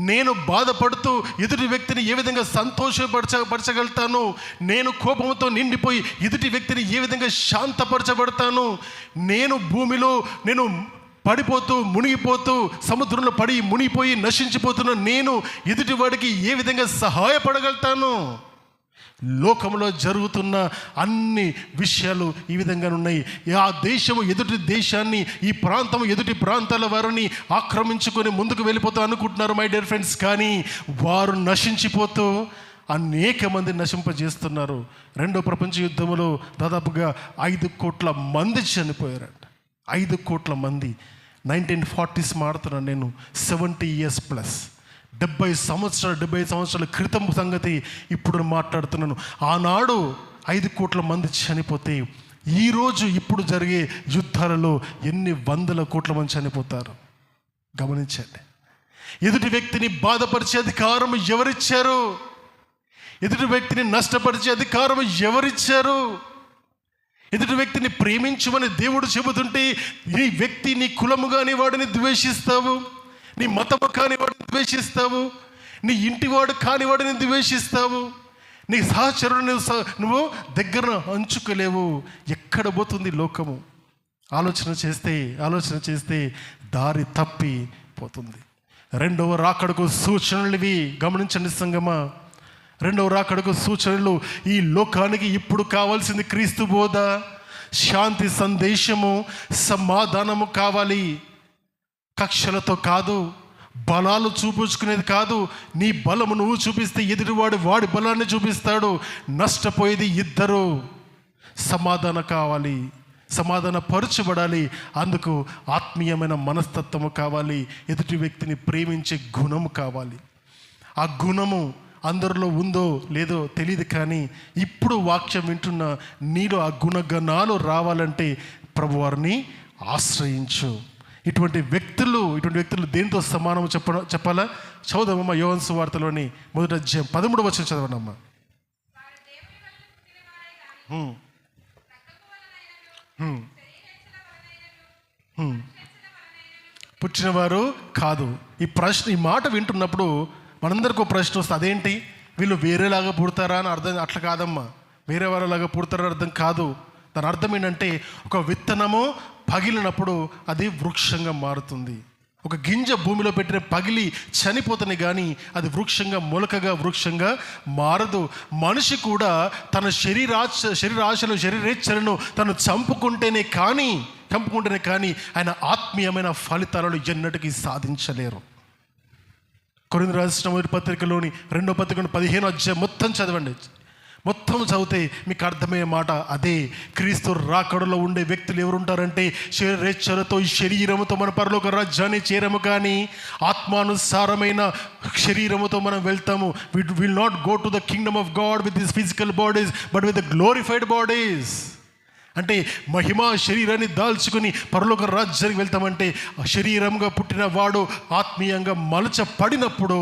నేను బాధపడుతూ ఎదుటి వ్యక్తిని ఏ విధంగా సంతోషపరచగలుగుతాను? నేను కోపంతో నిండిపోయి ఎదుటి వ్యక్తిని ఏ విధంగా శాంతపరచబడతాను? నేను భూమిలో పడిపోతూ మునిగిపోతూ సముద్రంలో పడి మునిగిపోయి నశించిపోతున్న నేను ఎదుటివాడికి ఏ విధంగా సహాయపడగలుగుతాను? లోకంలో జరుగుతున్న అన్ని విషయాలు ఈ విధంగా ఉన్నాయి. ఆ దేశము ఎదుటి దేశాన్ని, ఈ ప్రాంతం ఎదుటి ప్రాంతాల వారిని ఆక్రమించుకొని ముందుకు వెళ్ళిపోతూ అనుకుంటున్నారు మై డియర్ ఫ్రెండ్స్. కానీ వారు నశించిపోతూ అనేక మంది నశింపజేస్తున్నారు. రెండో ప్రపంచ యుద్ధంలో దాదాపుగా 5 కోట్ల మంది చనిపోయారంట. 5 కోట్ల మంది. 1940s మాడుతున్నాను నేను. 70 years ప్లస్, 70 సంవత్సరాల క్రితం సంగతి ఇప్పుడు మాట్లాడుతున్నాను. ఆనాడు 5 కోట్ల మంది చనిపోతే ఈరోజు ఇప్పుడు జరిగే యుద్ధాలలో ఎన్ని వందల కోట్ల మంది చనిపోతారు గమనించండి. ఎదుటి వ్యక్తిని బాధపరిచే అధికారం ఎవరిచ్చారు? ఎదుటి వ్యక్తిని నష్టపరిచే అధికారం ఎవరిచ్చారు? ఎదుటి వ్యక్తిని ప్రేమించమని దేవుడు చెబుతుంటే నీ వ్యక్తి, నీ కులము కాని వాడిని ద్వేషిస్తావు, నీ మతము కాని వాడిని ద్వేషిస్తావు, నీ ఇంటివాడు కానివాడిని ద్వేషిస్తావు, నీ సహచరుడు నువ్వు దగ్గర అంచుకోలేవు. ఎక్కడ పోతుంది లోకము? ఆలోచన చేస్తే దారి తప్పి పోతుంది. రెండవ రాకడకు సూచనలు ఇవి. గమనించండి సంగమా, రెండవ రాకడకు సూచనలు. ఈ లోకానికి ఇప్పుడు కావాల్సింది క్రీస్తు బోధ, శాంతి సందేశము, సమాధానము కావాలి. కక్షలతో కాదు, బలాలు చూపించుకునేది కాదు. నీ బలము నువ్వు చూపిస్తే ఎదుటివాడు వాడి బలాన్ని చూపిస్తాడు. నష్టపోయేది ఇద్దరు. సమాధానం కావాలి, సమాధాన పరచబడాలి. అందుకు ఆత్మీయమైన మనస్తత్వము కావాలి. ఎదుటి వ్యక్తిని ప్రేమించే గుణము కావాలి. ఆ గుణము అందరిలో ఉందో లేదో తెలియదు, కానీ ఇప్పుడు వాక్యం వింటున్న నీలో ఆ గుణగణాలు రావాలంటే ప్రభువారిని ఆశ్రయించు. ఇటువంటి వ్యక్తులు దేనితో సమానము చెప్పాలా? చదువుదమ్మా, యోహాను సువార్తలోని 1వ అధ్యాయం 13వ వచనం చదవనమ్మా. పుట్టినవారు కాదు. ఈ మాట వింటున్నప్పుడు మనందరికీ ఒక ప్రశ్న వస్తుంది. అదేంటి, వీళ్ళు వేరేలాగా పుడతారా అని అర్థం. అట్లా కాదమ్మా, వేరే వారిలాగా పుడతారని అర్థం కాదు. దాని అర్థం ఏంటంటే, ఒక విత్తనము పగిలినప్పుడు అది వృక్షంగా మారుతుంది. ఒక గింజ భూమిలో పెట్టిన పగిలి చనిపోతుంది, కానీ అది మొలకగా వృక్షంగా మారదు. మనిషి కూడా తన శరీరాశను శరీరేచ్ఛలను తను చంపుకుంటేనే కానీ ఆయన ఆత్మీయమైన ఫలితాలను ఎన్నటికీ సాధించలేరు. కొరింథీయులకు రాసిన మొదటి పత్రికలోని 2వ పత్రిక 15వ అధ్యాయం మొత్తం చదవండి. మొత్తం చదివితే మీకు అర్థమయ్యే మాట అదే. క్రీస్తు రాకడలో ఉండే వ్యక్తులు ఎవరుంటారంటే, శరీరేచ్ఛలతో ఈ శరీరముతో మన పరలోక రాజ్యాన్ని చేరము, కానీ ఆత్మానుసారమైన శరీరముతో మనం వెళ్తాము. We will not go to the kingdom of God with this physical bodies but with the glorified bodies. అంటే మహిమా శరీరాన్ని దాల్చుకుని పరలోక రాజ్యానికి వెళ్తామంటే, శరీరంగా పుట్టిన వాడు ఆత్మీయంగా మలచపడినప్పుడు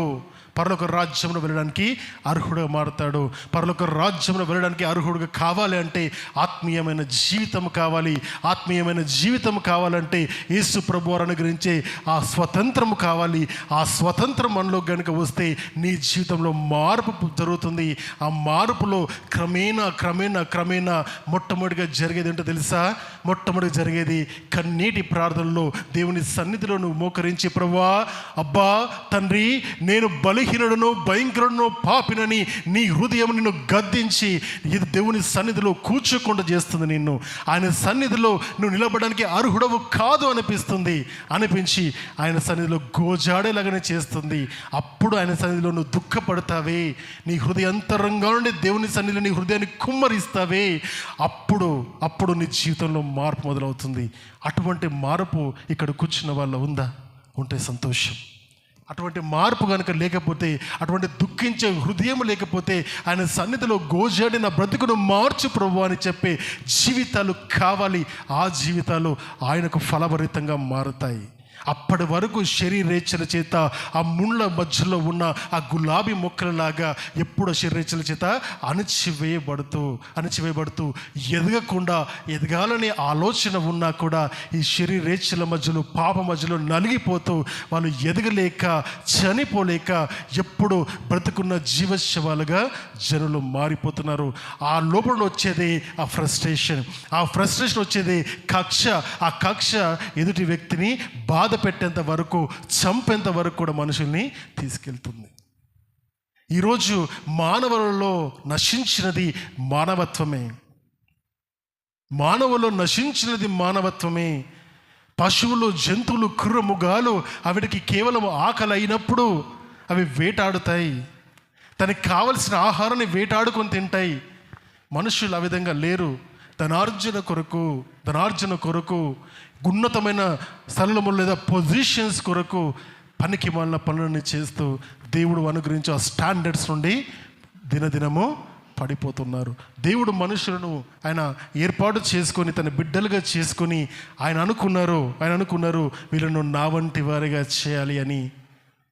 పరలోక రాజ్యంలో వెళ్ళడానికి అర్హుడుగా మారుతాడు. పరలోక రాజ్యంలో వెళ్ళడానికి అర్హుడుగా కావాలి అంటే ఆత్మీయమైన జీవితం కావాలి. ఆత్మీయమైన జీవితం కావాలంటే యేసు ప్రభువారు అనుగ్రహించే ఆ స్వతంత్రము కావాలి. ఆ స్వతంత్రం మనలో కనుక వస్తే నీ జీవితంలో మార్పు జరుగుతుంది. ఆ మార్పులో క్రమేణా మొట్టమొదటిగా జరిగేది ఏంటో తెలుసా? మొట్టమొదటిగా జరిగేది కన్నీటి ప్రార్థనలో దేవుని సన్నిధిలో నువ్వు మోకరించి, ప్రభువా, అబ్బా తండ్రి, నేను బలహీనుడను, భయంకరుడును, పాపినని నీ హృదయం నిన్ను గద్దించి ఇది దేవుని సన్నిధిలో కూర్చోకుండా చేస్తుంది. నిన్ను ఆయన సన్నిధిలో నువ్వు నిలబడడానికి అర్హుడవు కాదు అనిపించి ఆయన సన్నిధిలో గోజాడేలాగానే చేస్తుంది. అప్పుడు ఆయన సన్నిధిలో నువ్వు దుఃఖపడతావే, నీ హృదయంతరంగా నుండి దేవుని సన్నిధిలో నీ హృదయాన్ని కుమ్మరిస్తావే. అప్పుడు నీ జీవితంలో మార్పు మొదలవుతుంది. అటువంటి మార్పు ఇక్కడ కూర్చున్న వాళ్ళ ఉంటే సంతోషం. అటువంటి మార్పు కనుక లేకపోతే, అటువంటి దుఃఖించే హృదయం లేకపోతే, ఆయన సన్నిధిలో గోజాడిన బ్రతుకును మార్చు ప్రభువా అని చెప్పే జీవితాలు కావాలి. ఆ జీవితాలు ఆయనకు ఫలభరితంగా మారుతాయి. అప్పటి వరకు శరీరేచ్ఛల చేత ఆ ముళ్ళ మధ్యలో ఉన్న ఆ గులాబీ మొక్కలలాగా ఎప్పుడు శరీరేచ్ఛల చేత అణచివేయబడుతూ ఎదగాలనే ఆలోచన ఉన్నా కూడా ఈ శరీరేచ్ఛల మధ్యలో, పాప మధ్యలో నలిగిపోతూ వాళ్ళు ఎదగలేక, చనిపోలేక ఎప్పుడు బ్రతుకున్న జీవశవాలుగా జనులు మారిపోతున్నారు. ఆ లోపల వచ్చేది ఆ ఫ్రస్ట్రేషన్ వచ్చేది కక్ష. ఆ కక్ష ఎదుటి వ్యక్తిని బాధ పెట్టేంత వరకు, చంపేంత వరకు కూడా మనుషుల్ని తీసుకెళ్తుంది. ఈరోజు మానవులలో నశించినది మానవత్వమే. పశువులు, జంతువులు, క్రూరముగాలు అవిటికి కేవలం ఆకలి అయినప్పుడు అవి వేటాడుతాయి. తనకి కావలసిన ఆహారాన్ని వేటాడుకొని తింటాయి. మనుషులు ఆ విధంగా లేరు. ధనార్జన కొరకు ఉన్నతమైన స్థలము లేదా పొజిషన్స్ కొరకు పనికి మాలిన పనులను చేస్తూ దేవుడు అనుగ్రహించే ఆ స్టాండర్డ్స్ నుండి దినదినము పడిపోతున్నారు. దేవుడు మనుషులను ఆయన ఏర్పాటు చేసుకొని తన బిడ్డలుగా చేసుకొని ఆయన అనుకున్నారు వీళ్ళను నా వంటి వారిగా చేయాలి అని,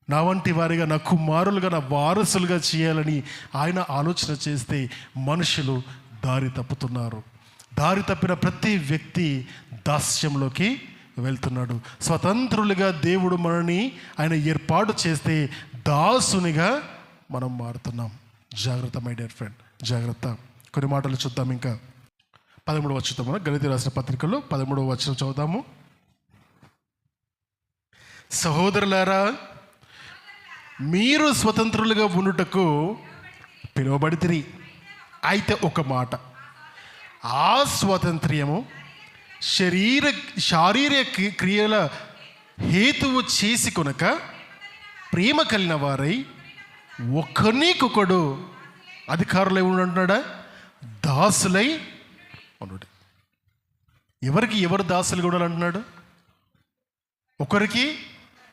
నా వంటి వారిగా, నా కుమారులుగా, నా వారసులుగా చేయాలని ఆయన ఆలోచన చేస్తే మనుషులు దారి తప్పుతున్నారు. దారి తప్పిన ప్రతి వ్యక్తి దాస్యంలోకి వెళ్తున్నాడు. స్వతంత్రులుగా దేవుడు మనని ఆయన ఏర్పాటు చేస్తే దాసునిగా మనం మారుతున్నాం. జాగ్రత్త మై డియర్ ఫ్రెండ్, జాగ్రత్త. కొన్ని మాటలు చూద్దాం. ఇంకా 13వ వచనం, గలతీ రాసిన పత్రికలో 13వ వచనం చదువుదాము. సహోదరులారా, మీరు స్వతంత్రులుగా ఉండుటకు పిలువబడితిరి. అయితే ఒక మాట, ఆ స్వాతంత్ర్యము శారీరక క్రియల హేతువు చేసి కొనక ప్రేమ కలిగిన వారై ఒకరికొకడు అధికారులై ఉంటున్నాడా, దాసులై ఉండు. ఎవరికి ఎవరు దాసులుగా ఉండాలంటున్నాడు? ఒకరికి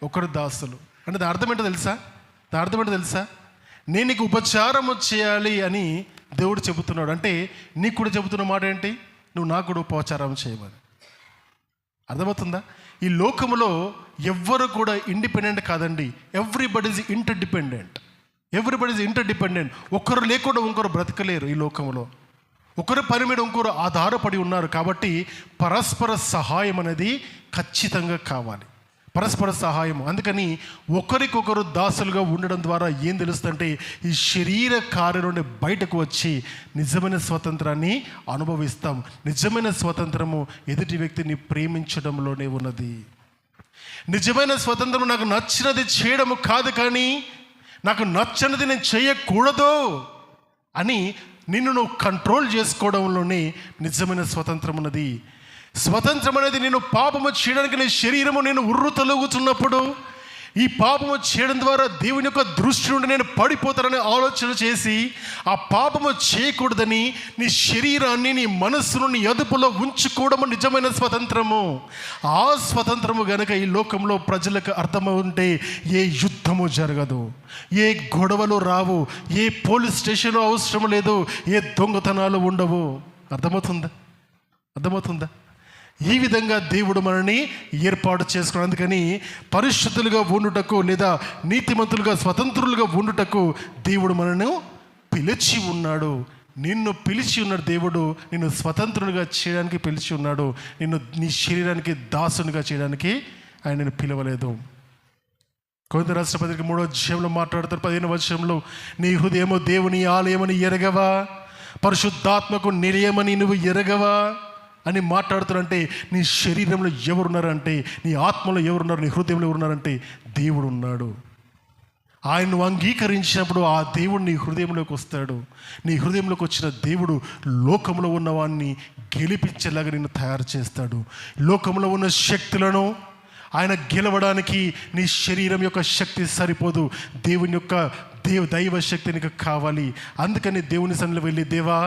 ఒకరు దాసులు అంటే దాని అర్థం ఏంటో తెలుసా? నేను నీకు ఉపచారము చేయాలి అని దేవుడు చెబుతున్నాడు. అంటే నీకు కూడా చెబుతున్న మాట ఏంటి? నువ్వు నాకు కూడా ఉపచారం చేయమని. అర్థమవుతుందా? ఈ లోకములో ఎవ్వరు కూడా ఇండిపెండెంట్ కాదండి. Everybody is interdependent. ఒకరు లేకుండా ఇంకొకరు బ్రతకలేరు. ఈ లోకంలో ఒకరి పని మీద ఇంకొకరు ఆధారపడి ఉన్నారు. కాబట్టి పరస్పర సహాయం అనేది ఖచ్చితంగా కావాలి. పరస్పర సహాయం. అందుకని ఒకరికొకరు దాసులుగా ఉండడం ద్వారా ఏం తెలుస్తుందంటే ఈ శరీర కార్యం నుండి బయటకు వచ్చి నిజమైన స్వతంత్రాన్ని అనుభవిస్తాం. నిజమైన స్వతంత్రము ఎదుటి వ్యక్తిని ప్రేమించడంలోనే ఉన్నది. నిజమైన స్వతంత్రం నాకు నచ్చినది చేయడము కాదు, కానీ నాకు నచ్చనిది నేను చేయకూడదు అని నిన్ను నువ్వు కంట్రోల్ చేసుకోవడంలోనే నిజమైన స్వతంత్రం ఉన్నది. స్వతంత్రం అనేది నేను పాపము చేయడానికి నీ శరీరము నేను ఉర్రుతలుగుతున్నప్పుడు ఈ పాపము చేయడం ద్వారా దేవుని యొక్క దృష్టి నుండి నేను పడిపోతానని ఆలోచన చేసి ఆ పాపము చేయకూడదని నీ శరీరాన్ని నీ మనస్సును నీ అదుపులో ఉంచుకోవడము నిజమైన స్వతంత్రము. ఆ స్వతంత్రము గనుక ఈ లోకంలో ప్రజలకు అర్థమవుంటే ఏ యుద్ధము జరగదు, ఏ గొడవలు రావు, ఏ పోలీస్ స్టేషన్ అవసరం లేదు, ఏ దొంగతనాలు ఉండవు. అర్థమవుతుందా? ఈ విధంగా దేవుడు మనల్ని ఏర్పాటు చేసుకున్నాడు. అందుకని పరిశుద్ధులుగా ఉండుటకు లేదా నీతిమంతులుగా స్వతంత్రులుగా ఉండుటకు దేవుడు మనను పిలిచి ఉన్నాడు. నిన్ను పిలిచి ఉన్నాడు దేవుడు. నిన్ను స్వతంత్రులుగా చేయడానికి పిలిచి ఉన్నాడు. నిన్ను నీ శరీరానికి దాసునిగా చేయడానికి ఆయన నిన్ను పిలవలేదు. కొరింథీ రాసిన పత్రిక 3వ అధ్యాయంలో మాట్లాడతారు 15వ వచనంలో, నీ హృదయము దేవుని ఆలయమని ఎరగవా, పరిశుద్ధాత్మకు నిలయమని నువ్వు ఎరగవా అని మాట్లాడుతారంటే నీ శరీరంలో ఎవరున్నారంటే, నీ ఆత్మలో ఎవరున్నారు, నీ హృదయంలో ఎవరున్నారంటే దేవుడు ఉన్నాడు. ఆయన్ను అంగీకరించినప్పుడు ఆ దేవుడు నీ హృదయంలోకి వస్తాడు. నీ హృదయంలోకి వచ్చిన దేవుడు లోకంలో ఉన్నవాన్ని గెలిపించేలాగా నిన్ను తయారు చేస్తాడు. లోకంలో ఉన్న శక్తులను ఆయన గెలవడానికి నీ శరీరం యొక్క శక్తి సరిపోదు. దేవుని యొక్క దైవ శక్తి నీకు కావాలి. అందుకని దేవుని సన్నిధిలో వెళ్ళి, దేవా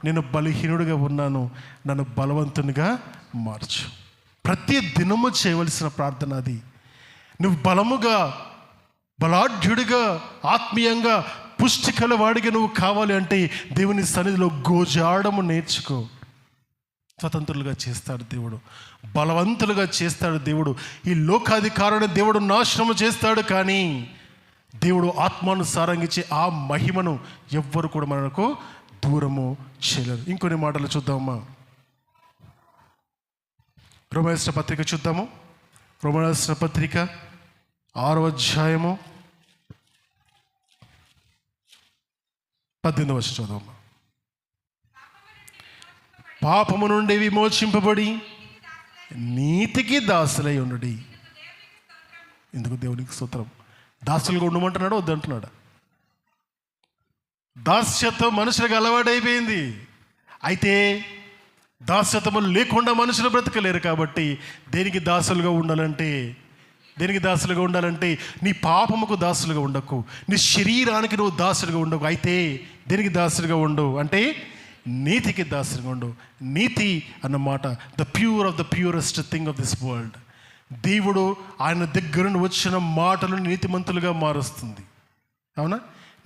నేను బలహీనుడిగా ఉన్నాను, నన్ను బలవంతునిగా మార్చు. ప్రతి దినము చేయవలసిన ప్రార్థన అది. నువ్వు బలముగా, బలాఢ్యుడిగా, ఆత్మీయంగా, పుష్టికల వాడిగా నువ్వు కావాలి అంటే దేవుని సన్నిధిలో గోజాడము నేర్చుకో. స్వతంత్రులుగా చేస్తాడు దేవుడు, బలవంతులుగా చేస్తాడు దేవుడు. ఈ లోకాధికారాన్ని దేవుడు నాశనము చేస్తాడు, కానీ దేవుడు ఆత్మానుసారంగా ఇచ్చే ఆ మహిమను ఎవ్వరు కూడా మనకు దూరము చేయలేరు. ఇంకొన్ని మాటలు చూద్దామా? రోమా పత్రిక చూద్దాము. రోమా పత్రిక 6వ అధ్యాయము 18వ వచనం చదువుమా. పాపము నుండి విమోచింపబడి నీతికి దాసులై ఉండుడి. ఎందుకు దేవునికి స్తోత్రం. దాసులుగా ఉండమంటున్నాడు, వద్దంటున్నాడు? దాస్యత్వం మనుషులకు అలవాటైపోయింది. అయితే దాస్యత్వం లేకుండా మనుషులు బ్రతకలేరు. కాబట్టి దేనికి దాసులుగా ఉండాలంటే నీ పాపముకు దాసులుగా ఉండకు, నీ శరీరానికి నువ్వు దాసులుగా ఉండకు. అయితే దేనికి దాసులుగా ఉండు అంటే నీతికి దాసులుగా ఉండు. నీతి అన్నమాట the pure of the purest thing of this world. దేవుడు ఆయన దగ్గర నుండి వచ్చిన మాటలను నీతిమంతులుగా మారుస్తుంది. అవునా?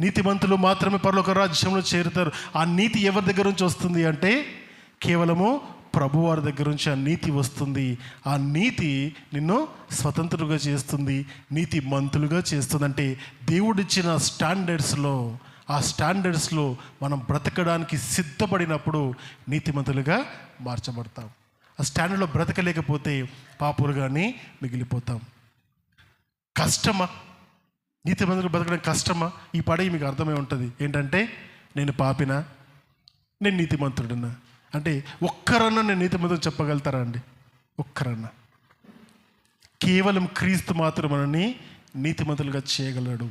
నీతిమంతులు మాత్రమే పరలోక రాజ్యంలో చేరుతారు. ఆ నీతి ఎవరి దగ్గర నుంచి వస్తుంది అంటే కేవలము ప్రభువారి దగ్గర నుంచి ఆ నీతి వస్తుంది. ఆ నీతి నిన్ను స్వతంత్రులుగా చేస్తుంది, నీతిమంతులుగా చేస్తుంది. అంటే దేవుడిచ్చిన ఆ స్టాండర్డ్స్లో మనం బ్రతకడానికి సిద్ధపడినప్పుడు నీతిమంతులుగా మార్చబడతాం. ఆ స్టాండర్డ్లో బ్రతకలేకపోతే పాపులుగానే మిగిలిపోతాం. కష్టమా? నీతిమంతులు బతకడం కష్టమా? ఈ పాడే మీకు అర్థమై ఉంటుంది. ఏంటంటే నేను పాపినా, నేను నీతిమంతుడినా అంటే ఒక్కరన్నా నేను నీతిమంతుడు చెప్పగలుగుతారా అండి? ఒక్కరన్నా? కేవలం క్రీస్తు మాత్రం మనల్ని నీతిమంతులుగా చేయగలడు.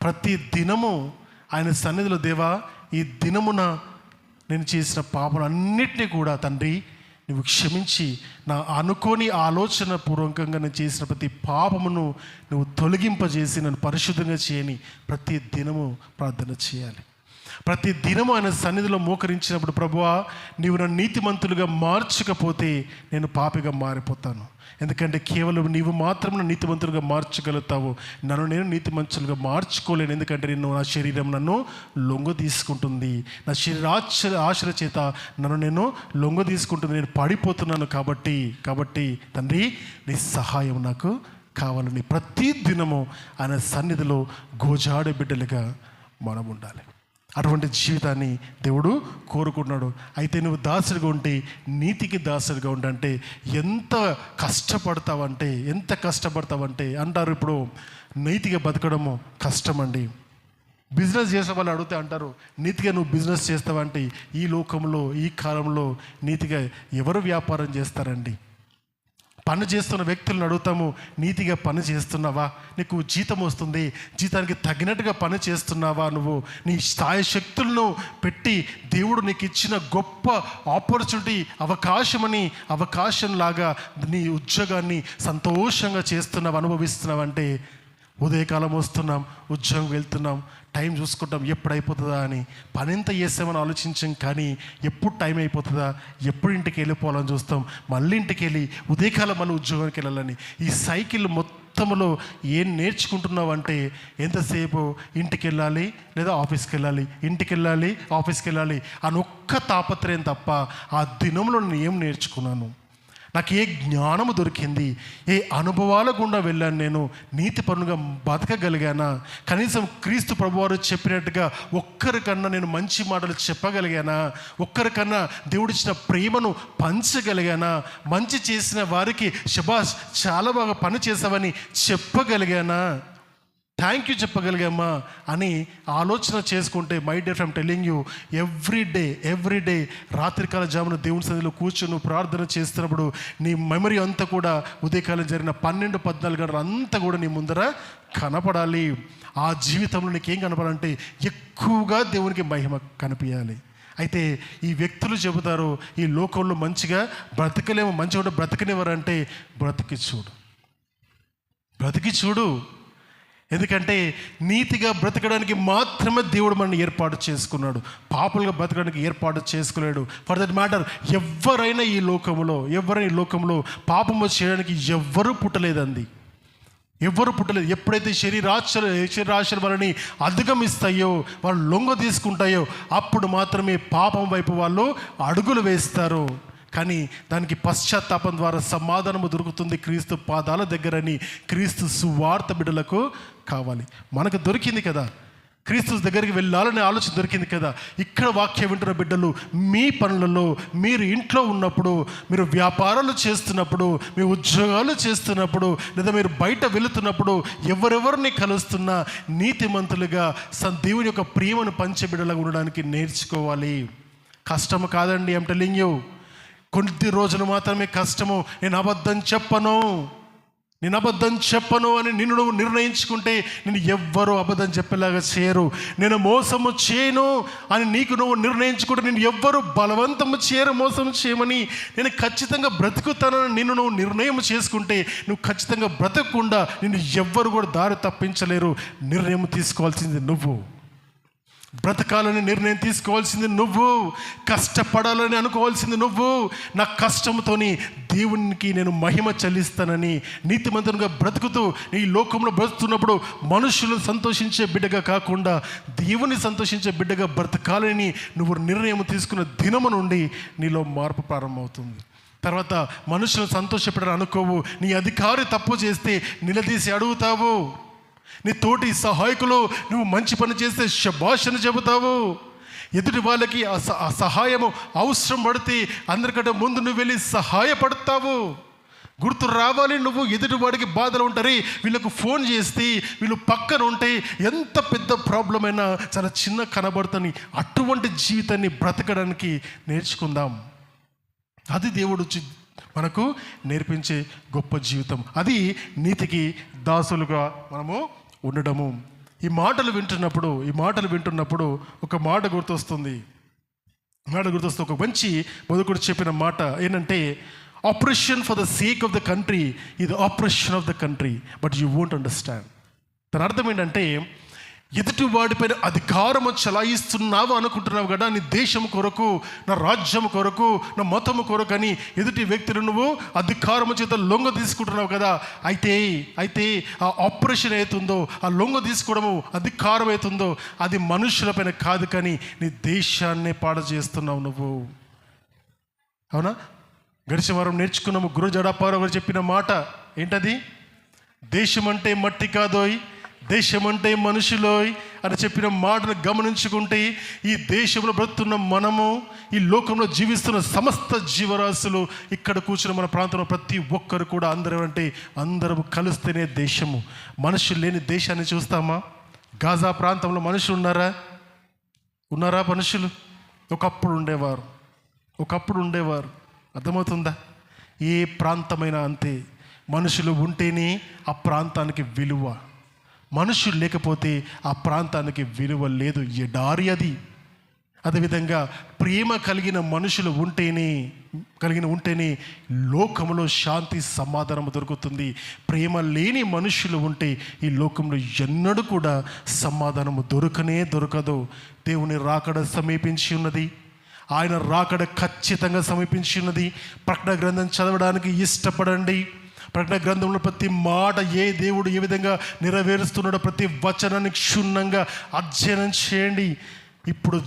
ప్రతి దినము ఆయన సన్నిధిలో, దేవా ఈ దినమున నేను చేసిన పాపలన్నిటినీ కూడా తండ్రి నువ్వు క్షమించి, నా అనుకోని ఆలోచన పూర్వకంగా నేను చేసిన ప్రతి పాపమును నువ్వు తొలగింపజేసి నన్ను పరిశుద్ధంగా చేయని ప్రతి దినము ప్రార్థన చేయాలి. ప్రతి దినము ఆయన సన్నిధిలో మోకరించినప్పుడు, ప్రభువా నీవు నన్ను నీతిమంతులుగా మార్చకపోతే నేను పాపిగా మారిపోతాను. ఎందుకంటే కేవలం నీవు మాత్రం నన్ను నీతిమంతులుగా మార్చగలుగుతావు. నన్ను నేను నీతిమంతులుగా మార్చుకోలేను. ఎందుకంటే నా శరీరం నన్ను లొంగ తీసుకుంటుంది, నా ఆశల చేత నన్ను నేను లొంగ తీసుకుంటుంది, నేను పడిపోతున్నాను. కాబట్టి తండ్రి నీ సహాయం నాకు కావాలని ప్రతి దినము ఆయన సన్నిధిలో గోజాడే బిడ్డలుగా మనం ఉండాలి. అటువంటి జీవితాన్ని దేవుడు కోరుకుంటున్నాడు. అయితే నువ్వు దాసుడిగా ఉంటే, నీతికి దాసుడిగా ఉంటే ఎంత కష్టపడతావంటే అంటారు, ఇప్పుడు నీతిగా బతకడము కష్టమండి. బిజినెస్ చేసే వాళ్ళు అడిగితే అంటారు, నీతిగా నువ్వు బిజినెస్ చేస్తావంటే ఈ లోకంలో, ఈ కాలంలో నీతిగా ఎవరు వ్యాపారం చేస్తారండి? పని చేస్తున్న వ్యక్తులను అడుగుతాము, నీతిగా పని చేస్తున్నావా? నీకు జీతం వస్తుంది, జీతానికి తగినట్టుగా పని చేస్తున్నావా? నువ్వు నీ స్థాయి శక్తులను పెట్టి దేవుడు నీకు ఇచ్చిన గొప్ప ఆపర్చునిటీ, అవకాశంలాగా నీ ఉద్యోగాన్ని సంతోషంగా చేస్తున్నావు, అనుభవిస్తున్నావంటే ఉదయకాలం వస్తున్నాం, ఉద్యోగం వెళ్తున్నాం, టైం చూసుకుంటాం ఎప్పుడు అయిపోతుందా అని, పని ఎంత చేస్తామని ఆలోచించాం. కానీ ఎప్పుడు టైం అయిపోతుందా, ఎప్పుడు ఇంటికి వెళ్ళిపోవాలని చూస్తాం. మళ్ళీ ఇంటికి వెళ్ళి ఉదయకాలం మళ్ళీ ఉద్యోగానికి వెళ్ళాలని. ఈ సైకిల్ మొత్తంలో ఏం నేర్చుకుంటున్నావు అంటే, ఎంతసేపు ఇంటికి వెళ్ళాలి లేదా ఆఫీస్కి వెళ్ళాలి, ఇంటికి వెళ్ళాలి ఆఫీస్కి వెళ్ళాలి అని ఒక్క తాపత్రయం తప్ప ఆ దినంలో నేను ఏం నేర్చుకున్నాను, నాకు ఏ జ్ఞానము దొరికింది, ఏ అనుభవాల గుండా వెళ్ళాను, నేను నీతిపరునిగా బతకగలిగానా, కనీసం క్రీస్తు ప్రభువారు చెప్పినట్టుగా ఒక్కరికన్నా నేను మంచి మాటలు చెప్పగలిగానా, ఒక్కరికన్నా దేవుడిచ్చిన ప్రేమను పంచగలిగానా, మంచి చేసిన వారికి శబాష్ చాలా బాగా పని చేసావని చెప్పగలిగానా, థ్యాంక్ యూ చెప్పగలిగామా అని ఆలోచన చేసుకుంటే, my dear friend telling you, every day రాత్రికాల జామున దేవుని సన్నిధిలో కూర్చొని ప్రార్థన చేస్తున్నప్పుడు నీ మెమరీ అంతా కూడా ఉదయకాలం జరిగిన 12-14 గంటలు అంతా కూడా నీ ముందర కనపడాలి. ఆ జీవితంలో నీకేం కనపడాలంటే ఎక్కువగా దేవునికి మహిమ కనిపించాలి. అయితే ఈ వ్యక్తులు చెబుతారు, ఈ లోకంలో మంచిగా బ్రతకలేము, మంచిగా బ్రతకనివ్వరంటే బ్రతికి చూడు. ఎందుకంటే నీతిగా బ్రతకడానికి మాత్రమే దేవుడు మనల్ని ఏర్పాటు చేసుకున్నాడు, పాపులుగా బ్రతకడానికి ఏర్పాటు చేసుకోలేడు. ఫర్ దట్ మ్యాటర్ ఎవరైనా ఈ లోకంలో పాపము చేయడానికి ఎవ్వరూ పుట్టలేదు. ఎప్పుడైతే శరీరాశలు వాళ్ళని అధిగమిస్తాయో, వాళ్ళు లొంగ తీసుకుంటాయో, అప్పుడు మాత్రమే పాపం వైపు వాళ్ళు అడుగులు వేస్తారు. కానీ దానికి పశ్చాత్తాపం ద్వారా సమాధానము దొరుకుతుంది క్రీస్తు పాదాల దగ్గరని క్రీస్తు సువార్త బిడ్డలకు కావాలి. మనకు దొరికింది కదా, క్రీస్తు దగ్గరికి వెళ్ళాలనే ఆలోచన దొరికింది కదా. ఇక్కడ వాక్యం వింటున్న బిడ్డలు, మీ పనులలో, మీరు ఇంట్లో ఉన్నప్పుడు, మీరు వ్యాపారాలు చేస్తున్నప్పుడు, మీ ఉద్యోగాలు చేస్తున్నప్పుడు, లేదా మీరు బయట వెళుతున్నప్పుడు, ఎవరెవరిని కలుస్తున్నా నీతిమంతులుగా దేవుని యొక్క ప్రేమను పంచే బిడ్డలుగా ఉండడానికి నేర్చుకోవాలి. కష్టము కాదండి, ఐమ్ టెల్లింగ్ యూ. కొద్ది రోజులు మాత్రమే కష్టము. నేను అబద్ధం చెప్పను అని నిన్ను నువ్వు నిర్ణయించుకుంటే నేను ఎవ్వరూ అబద్ధం చెప్పేలాగా చేయరు. నేను మోసము చేయను అని నీకు నువ్వు నిర్ణయించుకుంటే నేను ఎవ్వరూ బలవంతము చేయరు మోసం చేయమని. నేను ఖచ్చితంగా బ్రతుకుతానని నిన్ను నువ్వు నిర్ణయం చేసుకుంటే నువ్వు ఖచ్చితంగా బ్రతకకుండా నిన్ను ఎవ్వరు కూడా దారి తప్పించలేరు. నిర్ణయం తీసుకోవాల్సింది నువ్వు, బ్రతకాలని నిర్ణయం తీసుకోవాల్సింది నువ్వు, కష్టపడాలని అనుకోవాల్సింది నువ్వు. నా కష్టంతోని దేవునికి నేను మహిమ చెల్లిస్తానని నీతిమంతునిగా బ్రతుకుతూ ఈ లోకంలో బ్రతుకుతున్నప్పుడు మనుషులను సంతోషించే బిడ్డగా కాకుండా దేవుని సంతోషించే బిడ్డగా బ్రతకాలని నువ్వు నిర్ణయం తీసుకున్న దినము నుండి నీలో మార్పు ప్రారంభమవుతుంది. తర్వాత మనుషులను సంతోషపెట్టడం అనుకోవు. నీ అధికారి తప్పు చేస్తే నిలదీసి అడుగుతావు. నీ తోటి సహాయకులు నువ్వు మంచి పని చేస్తే శభాష్ అని చెబుతావు. ఎదుటి వాళ్ళకి ఆ సహాయము అవసరం పడితే అందరికంటే ముందు నువ్వు వెళ్ళి సహాయపడతావు. గుర్తు రావాలి. నువ్వు ఎదుటివాడికి బాధలు ఉంటారు, వీళ్ళకు ఫోన్ చేస్తే వీళ్ళు పక్కన ఉంటే ఎంత పెద్ద ప్రాబ్లం అయినా చాలా చిన్న కనబడుతుంది. అటువంటి జీవితాన్ని బ్రతకడానికి నేర్చుకుందాం. అది దేవుడు మనకు నేర్పించే గొప్ప జీవితం. అది నీతికి దాసులుగా మనము ఉండడము. ఈ మాటలు వింటున్నప్పుడు ఒక మాట గుర్తొస్తుంది. ఒక మంచి బోధకుడు చెప్పిన మాట ఏంటంటే, operation for the sake of the country ఇది operation of the country, but you won't understand. దాని అర్థం ఏంటంటే, ఎదుటి వాడిపైన అధికారము చలాయిస్తున్నావు అనుకుంటున్నావు కదా, నీ దేశం కొరకు, నా రాజ్యం కొరకు, నా మతము కొరకు అని ఎదుటి వ్యక్తులు నువ్వు అధికారము చేత లొంగ తీసుకుంటున్నావు కదా. అయితే ఆ ఆపరేషన్ అవుతుందో, ఆ లొంగ తీసుకోవడము, అధికారం అవుతుందో, అది మనుషులపైన కాదు, కానీ నీ దేశాన్నే పాడు చేస్తున్నావు నువ్వు. అవునా? గడిచిన వారం నేర్చుకున్నాము. గురు జడాపారావు గారు చెప్పిన మాట ఏంటది? దేశం అంటే మట్టి కాదోయ్, దేశం అంటే మనుషులోయ్ అని చెప్పిన మాటను గమనించుకుంటే, ఈ దేశంలో బ్రతున్న మనము, ఈ లోకంలో జీవిస్తున్న సమస్త జీవరాశులు, ఇక్కడ కూర్చున్న మన ప్రాంతంలో ప్రతి ఒక్కరు కూడా అందరూ కలిస్తేనే దేశము. మనుషులు లేని దేశాన్ని చూస్తామా? గాజా ప్రాంతంలో మనుషులు ఉన్నారా? మనుషులు ఒకప్పుడు ఉండేవారు. అర్థమవుతుందా? ఏ ప్రాంతమైనా అంతే. మనుషులు ఉంటేనే ఆ ప్రాంతానికి విలువ. మనుషులు లేకపోతే ఆ ప్రాంతానికి విలువ లేదు. ఎడారి అది. అదేవిధంగా ప్రేమ కలిగిన మనుషులు ఉంటేనే లోకంలో శాంతి సమాధానం దొరుకుతుంది. ప్రేమ లేని మనుషులు ఉంటే ఈ లోకంలో ఎన్నడూ కూడా సమాధానము దొరకదు. దేవుని రాకడ సమీపించి ఉన్నది. ఆయన రాకడ ఖచ్చితంగా సమీపించి ఉన్నది. ప్రకటన గ్రంథం చదవడానికి ఇష్టపడండి. ప్రకటన గ్రంథంలో ప్రతి మాట ఏ దేవుడు ఏ విధంగా నెరవేరుస్తున్నాడో ప్రతి వచనాన్ని క్షుణ్ణంగా అధ్యయనం చేయండి. ఇప్పుడు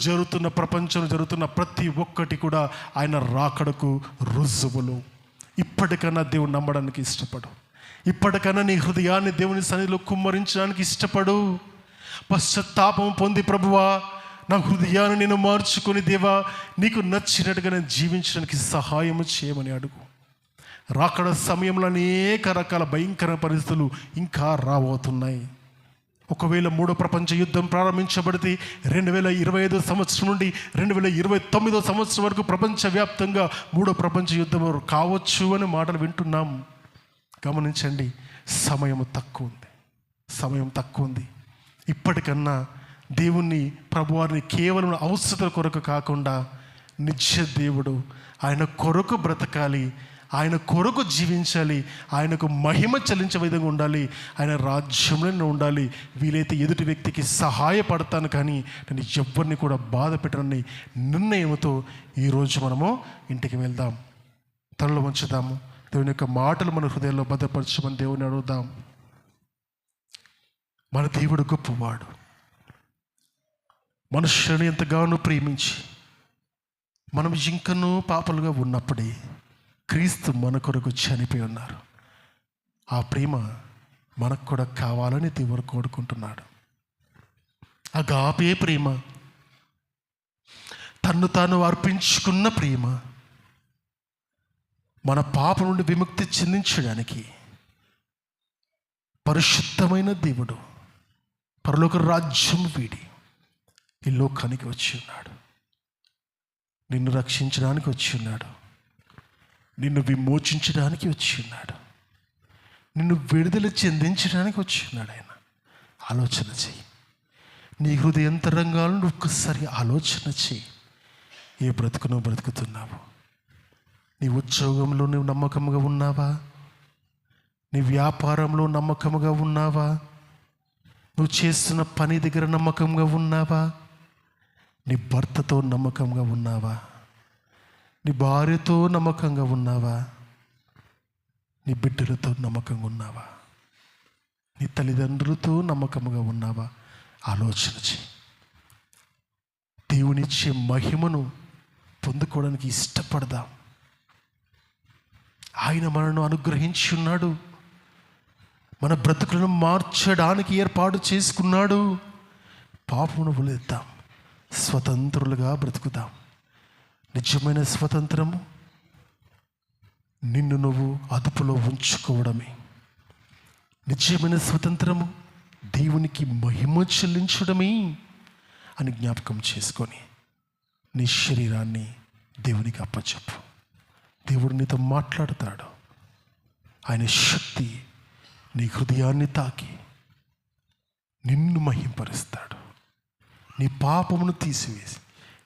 ప్రపంచంలో జరుగుతున్న ప్రతి ఒక్కటి కూడా ఆయన రాకడకు రుజువులు. ఇప్పటికన్నా దేవుని నమ్మడానికి ఇష్టపడు. ఇప్పటికన్నా నీ హృదయాన్ని దేవుని సన్నిధిలో కుమ్మరించడానికి ఇష్టపడు. పశ్చాత్తాపం పొంది, ప్రభువా నా హృదయాన్ని నేను మార్చుకొని, దేవా నీకు నచ్చినట్టుగా నేను జీవించడానికి సహాయం చేయమని అడుగు. రాకడ సమయంలో అనేక రకాల భయంకర పరిస్థితులు ఇంకా రాబోతున్నాయి. ఒకవేళ 3వ ప్రపంచ యుద్ధం ప్రారంభించబడితే 2025 సంవత్సరం నుండి 2029 సంవత్సరం వరకు ప్రపంచవ్యాప్తంగా 3వ ప్రపంచ యుద్ధం కావచ్చు అని మాటలు వింటున్నాం. గమనించండి, సమయం తక్కువ ఉంది. ఇప్పటికన్నా దేవుణ్ణి, ప్రభువారిని కేవలం అవసరతల కొరకు కాకుండా నిత్య దేవుడు, ఆయన కొరకు బ్రతకాలి, ఆయన కొరకు జీవించాలి, ఆయనకు మహిమ చెల్లించే విధంగా ఉండాలి, ఆయన రాజ్యంలో ఉండాలి. వీలైతే ఎదుటి వ్యక్తికి సహాయపడతాను, కానీ నేను ఎవరిని కూడా బాధ పెట్టనని నిర్ణయంతో ఈరోజు మనము ఇంటికి వెళ్దాం. తలలో ఉంచుదాము. దేవుని యొక్క మాటలు మన హృదయంలో భద్రపరచమని దేవుని అడుగుదాం. మన దేవుడు గొప్పవాడు. మనుషులను ఎంతగానో ప్రేమించి మనం ఇంకనూ పాపలుగా ఉన్నప్పుడే క్రీస్తు మన కొరకు చనిపోయి ఉన్నారు. ఆ ప్రేమ మనకు కూడా కావాలని దేవుడు కోరుకుంటున్నాడు. అగాపే ప్రేమ, తన్ను తాను అర్పించుకున్న ప్రేమ, మన పాపం నుండి విముక్తి చెందించడానికి పరిశుద్ధమైన దేవుడు పరలోక రాజ్యం వీడి ఈ లోకానికి వచ్చి ఉన్నాడు. నిన్ను రక్షించడానికి వచ్చి ఉన్నాడు. నిన్ను విమోచించడానికి వచ్చి ఉన్నాడు. నిన్ను విడుదల చెందించడానికి వచ్చి ఉన్నాడు. ఆయన ఆలోచన చెయ్యి. నీ హృదయంతరంగాలను ఒక్కసారి ఆలోచన చెయ్యి. ఏ బ్రతుకును బ్రతుకుతున్నావు? నీ ఉద్యోగంలో నువ్వు నమ్మకంగా ఉన్నావా? నీ వ్యాపారంలో నమ్మకంగా ఉన్నావా? నువ్వు చేస్తున్న పని దగ్గర నమ్మకంగా ఉన్నావా? నీ భర్తతో నమ్మకంగా ఉన్నావా? నీ భార్యతో నమ్మకంగా ఉన్నావా? నీ బిడ్డలతో నమ్మకంగా ఉన్నావా? నీ తల్లిదండ్రులతో నమ్మకంగా ఉన్నావా? ఆలోచన చేయి. దేవునిచ్చే మహిమను పొందుకోవడానికి ఇష్టపడదాం. ఆయన మనను అనుగ్రహించి ఉన్నాడు. మన బ్రతుకులను మార్చడానికి ఏర్పాటు చేసుకున్నాడు. పాపమును వదిలేద్దాం, స్వతంత్రులుగా బ్రతుకుదాం. నిజమైన స్వతంత్రము నిన్ను నువ్వు అదుపులో ఉంచుకోవడమే నిజమైన స్వతంత్రము, దేవునికి మహిమ చెల్లించడమే అని జ్ఞాపకం చేసుకొని నీ శరీరాన్ని దేవునికి అప్పచెప్పు. దేవుడు నీతో మాట్లాడతాడు. ఆయన శక్తి నీ హృదయాన్ని తాకి నిన్ను మహింపరుస్తాడు. నీ పాపమును తీసివేసి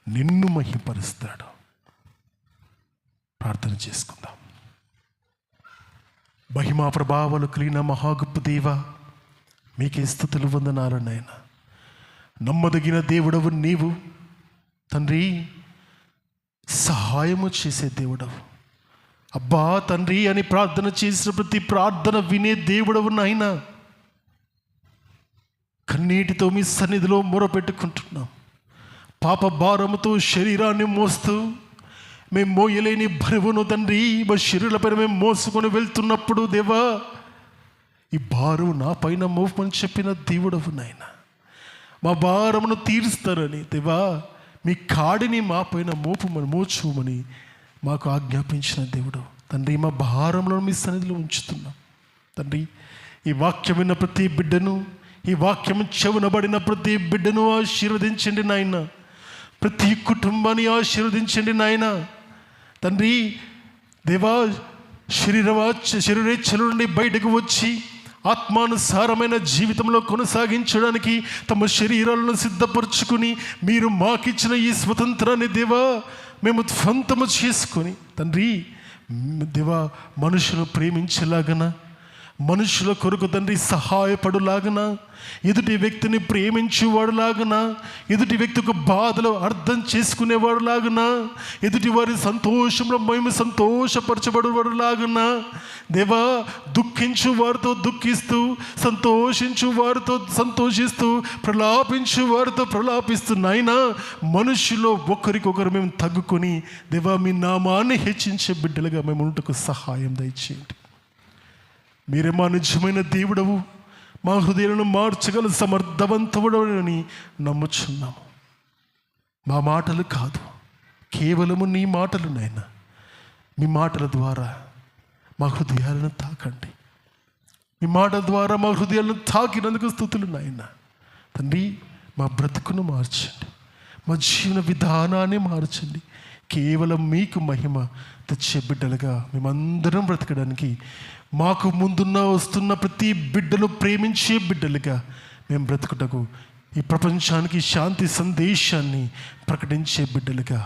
నిన్ను మహింపరుస్తాడు. ప్రార్థన చేసుకుందాం. మహిమా ప్రభావాలు కలిగిన మహాగొప్ప దేవ, మీకే స్తుతులు వందనాలు నాయన. నమ్మదగిన దేవుడవు నీవు తండ్రి, సహాయము చేసే దేవుడవు. అబ్బా తండ్రి అని ప్రార్థన చేసిన ప్రతి ప్రార్థన వినే దేవుడవు నాయన. కన్నీటితో మీ సన్నిధిలో మొరపెట్టుకుంటున్నాం. పాప భారముతో శరీరాన్ని మోస్తూ మేము మోయలేని బరువును తండ్రి మా శరీరాలపైన మేము మోసుకొని వెళ్తున్నప్పుడు దేవా, ఈ భారం నా పైన మోపమని చెప్పిన దేవుడవు నాయన. మా భారమును తీరుస్తారని దేవా, మీ కాడిని మా పైన మోచుమని మాకు ఆజ్ఞాపించిన దేవుడు తండ్రి. మా భారంలో మీ సన్నిధిలో ఉంచుతున్నాం తండ్రి. ఈ వాక్యం విన్న ప్రతి బిడ్డను, ఈ వాక్యం చెవునబడిన ప్రతి బిడ్డను ఆశీర్వదించండి నాయన. ప్రతి కుటుంబాన్ని ఆశీర్వదించండి నాయన తండ్రి. దేవా, శరీరేచ్ఛల నుండి బయటకు వచ్చి ఆత్మానుసారమైన జీవితంలో కొనసాగించడానికి తమ శరీరాలను సిద్ధపరచుకుని మీరు మాకిచ్చిన ఈ స్వతంత్రాన్ని దేవా మేము సొంతము చేసుకొని తండ్రి దేవా, మనుషులు ప్రేమించేలాగన, మనుషుల కొరకు తండ్రి సహాయపడులాగన, ఎదుటి వ్యక్తిని ప్రేమించేవాడులాగన, ఎదుటి వ్యక్తికి బాధలు అర్థం చేసుకునేవాడులాగన, ఎదుటి వారి సంతోషంలో మేము సంతోషపరచబడేవాడులాగన దేవా, దుఃఖించు వారితో దుఃఖిస్తూ, సంతోషించు వారితో సంతోషిస్తూ, ప్రలాపించు వారితో ప్రలాపిస్తూ నాయనా, మనుషులో ఒకరికొకరు మేము తగ్గుకొని దేవా మీ నామాన్ని హెచ్చించే బిడ్డలుగా మేము ఉంటకు సహాయం దయచేయండి. మీరే మా నిజమైన దేవుడవు, మా హృదయాలను మార్చగల సమర్థవంతుడని నమ్ముచున్నాము. మా మాటలు కాదు, కేవలము నీ మాటలు నాయన. మీ మాటల ద్వారా మా హృదయాలను తాకండి. మీ మాటల ద్వారా మా హృదయాలను తాకినందుకు స్తుతులు నాయన తండ్రి. మా బ్రతుకును మార్చండి, మా జీవన విధానాన్ని మార్చండి. కేవలం మీకు మహిమ తెచ్చే బిడ్డలుగా మేమందరం బ్రతకడానికి, మాకు ముందున్న వస్తున్న ప్రతి బిడ్డను ప్రేమించే బిడ్డలుగా మేము బ్రతుకుటకు, ఈ ప్రపంచానికి శాంతి సందేశాన్ని ప్రకటించే బిడ్డలుగా,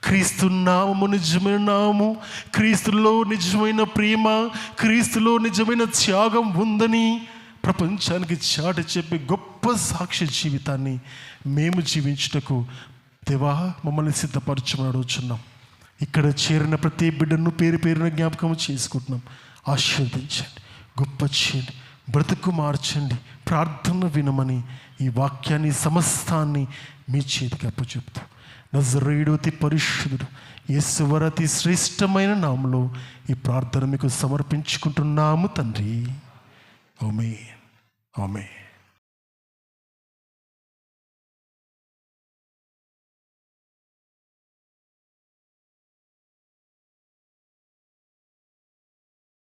క్రీస్తు నామము నిజమైన నామము, క్రీస్తులో నిజమైన ప్రేమ, క్రీస్తులో నిజమైన త్యాగం ఉందని ప్రపంచానికి చాటి చెప్పి గొప్ప సాక్ష్య జీవితాన్ని మేము జీవించుటకు దేవా మమ్మల్ని సిద్ధపరచమని అడుగుచున్నాం. ఇక్కడ చేరిన ప్రతి బిడ్డను పేరు పేరున జ్ఞాపకం చేసుకుంటున్నాం. ఆశీర్వదించండి, గొప్ప చేయండి, బ్రతుకు మార్చండి. ప్రార్థన వినమని ఈ వాక్యాన్ని సమస్తాన్ని మీ చేతికి అప్పచెప్తూ నజరేయుడు అతి పరిశుద్ధుడు యేసువారి అతి శ్రేష్టమైన నామములో ఈ ప్రార్థన మీకు సమర్పించుకుంటున్నాము తండ్రి. ఆమేన్, ఆమేన్.